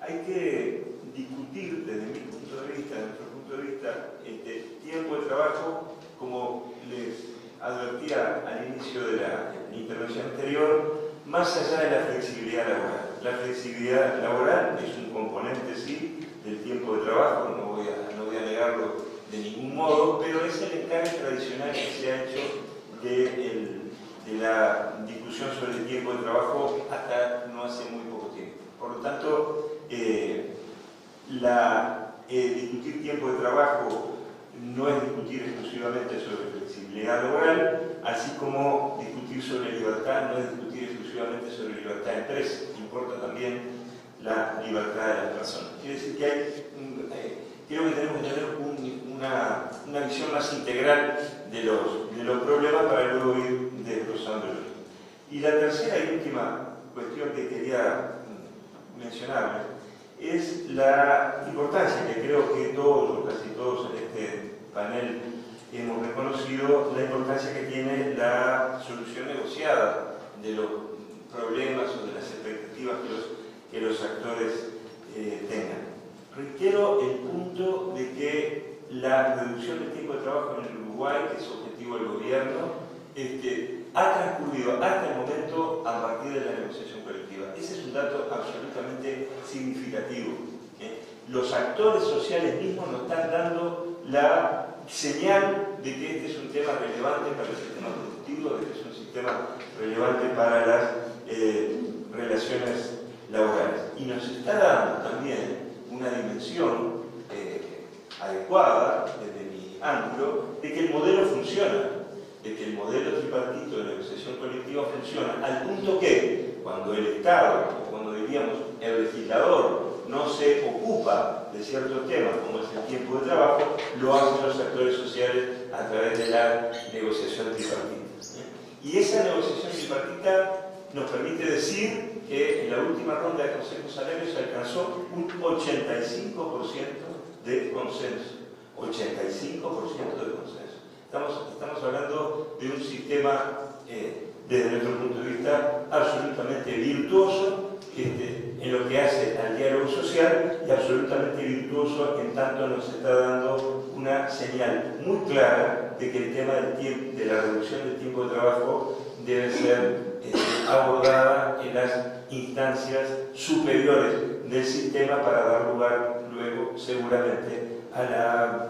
hay que discutir desde mi punto de vista, desde nuestro punto de vista, tiempo de trabajo, como les advertía al inicio de la intervención anterior, más allá de la flexibilidad laboral. La flexibilidad laboral es un componente, sí, del tiempo de trabajo, no voy a negarlo de ningún modo, pero es el encargue tradicional que se ha hecho de la discusión sobre el tiempo de trabajo hasta no hace muy poco tiempo. Por lo tanto, discutir tiempo de trabajo no es discutir exclusivamente sobre flexibilidad laboral, así como discutir sobre libertad no es discutir exclusivamente sobre libertad de empresa, importa también la libertad de las personas. Quiere decir que creo que tenemos que tener una visión más integral de los problemas para luego ir desglosándolos. Y la tercera y última cuestión que quería mencionar es la importancia que creo que todos, casi todos en este panel hemos reconocido, la importancia que tiene la solución negociada de los problemas o de las expectativas que los actores tengan. Reitero el punto de que la reducción del tiempo de trabajo en el Uruguay, que es objetivo del gobierno, ha transcurrido hasta el momento a partir de la negociación colectiva. Ese es un dato absolutamente significativo. Los actores sociales mismos nos están dando la señal de que este es un tema relevante para el sistema productivo, de que es un sistema relevante para las relaciones laborales. Y nos está dando también una dimensión adecuada, desde mi ángulo, de que el modelo funciona, de que el modelo tripartito de negociación colectiva funciona, al punto que cuando el Estado, o cuando diríamos el legislador, no se ocupa de ciertos temas como es el tiempo de trabajo, lo hacen los actores sociales a través de la negociación tripartita. Y esa negociación tripartita nos permite decir que en la última ronda de consejos salarios se alcanzó un 85% de consenso. 85% de consenso. Estamos hablando de un sistema, desde nuestro punto de vista, absolutamente virtuoso en lo que hace al diálogo social y absolutamente virtuoso en tanto nos está dando una señal muy clara de que el tema de la reducción del tiempo de trabajo debe ser abordada en las instancias instancias superiores del sistema para dar lugar luego seguramente a la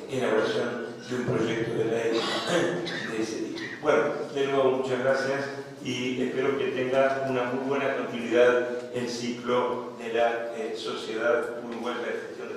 elaboración de un proyecto de ley de ese tipo. Bueno, de nuevo muchas gracias y espero que tenga una muy buena continuidad el ciclo de la Sociedad Uruguaya de Gestión de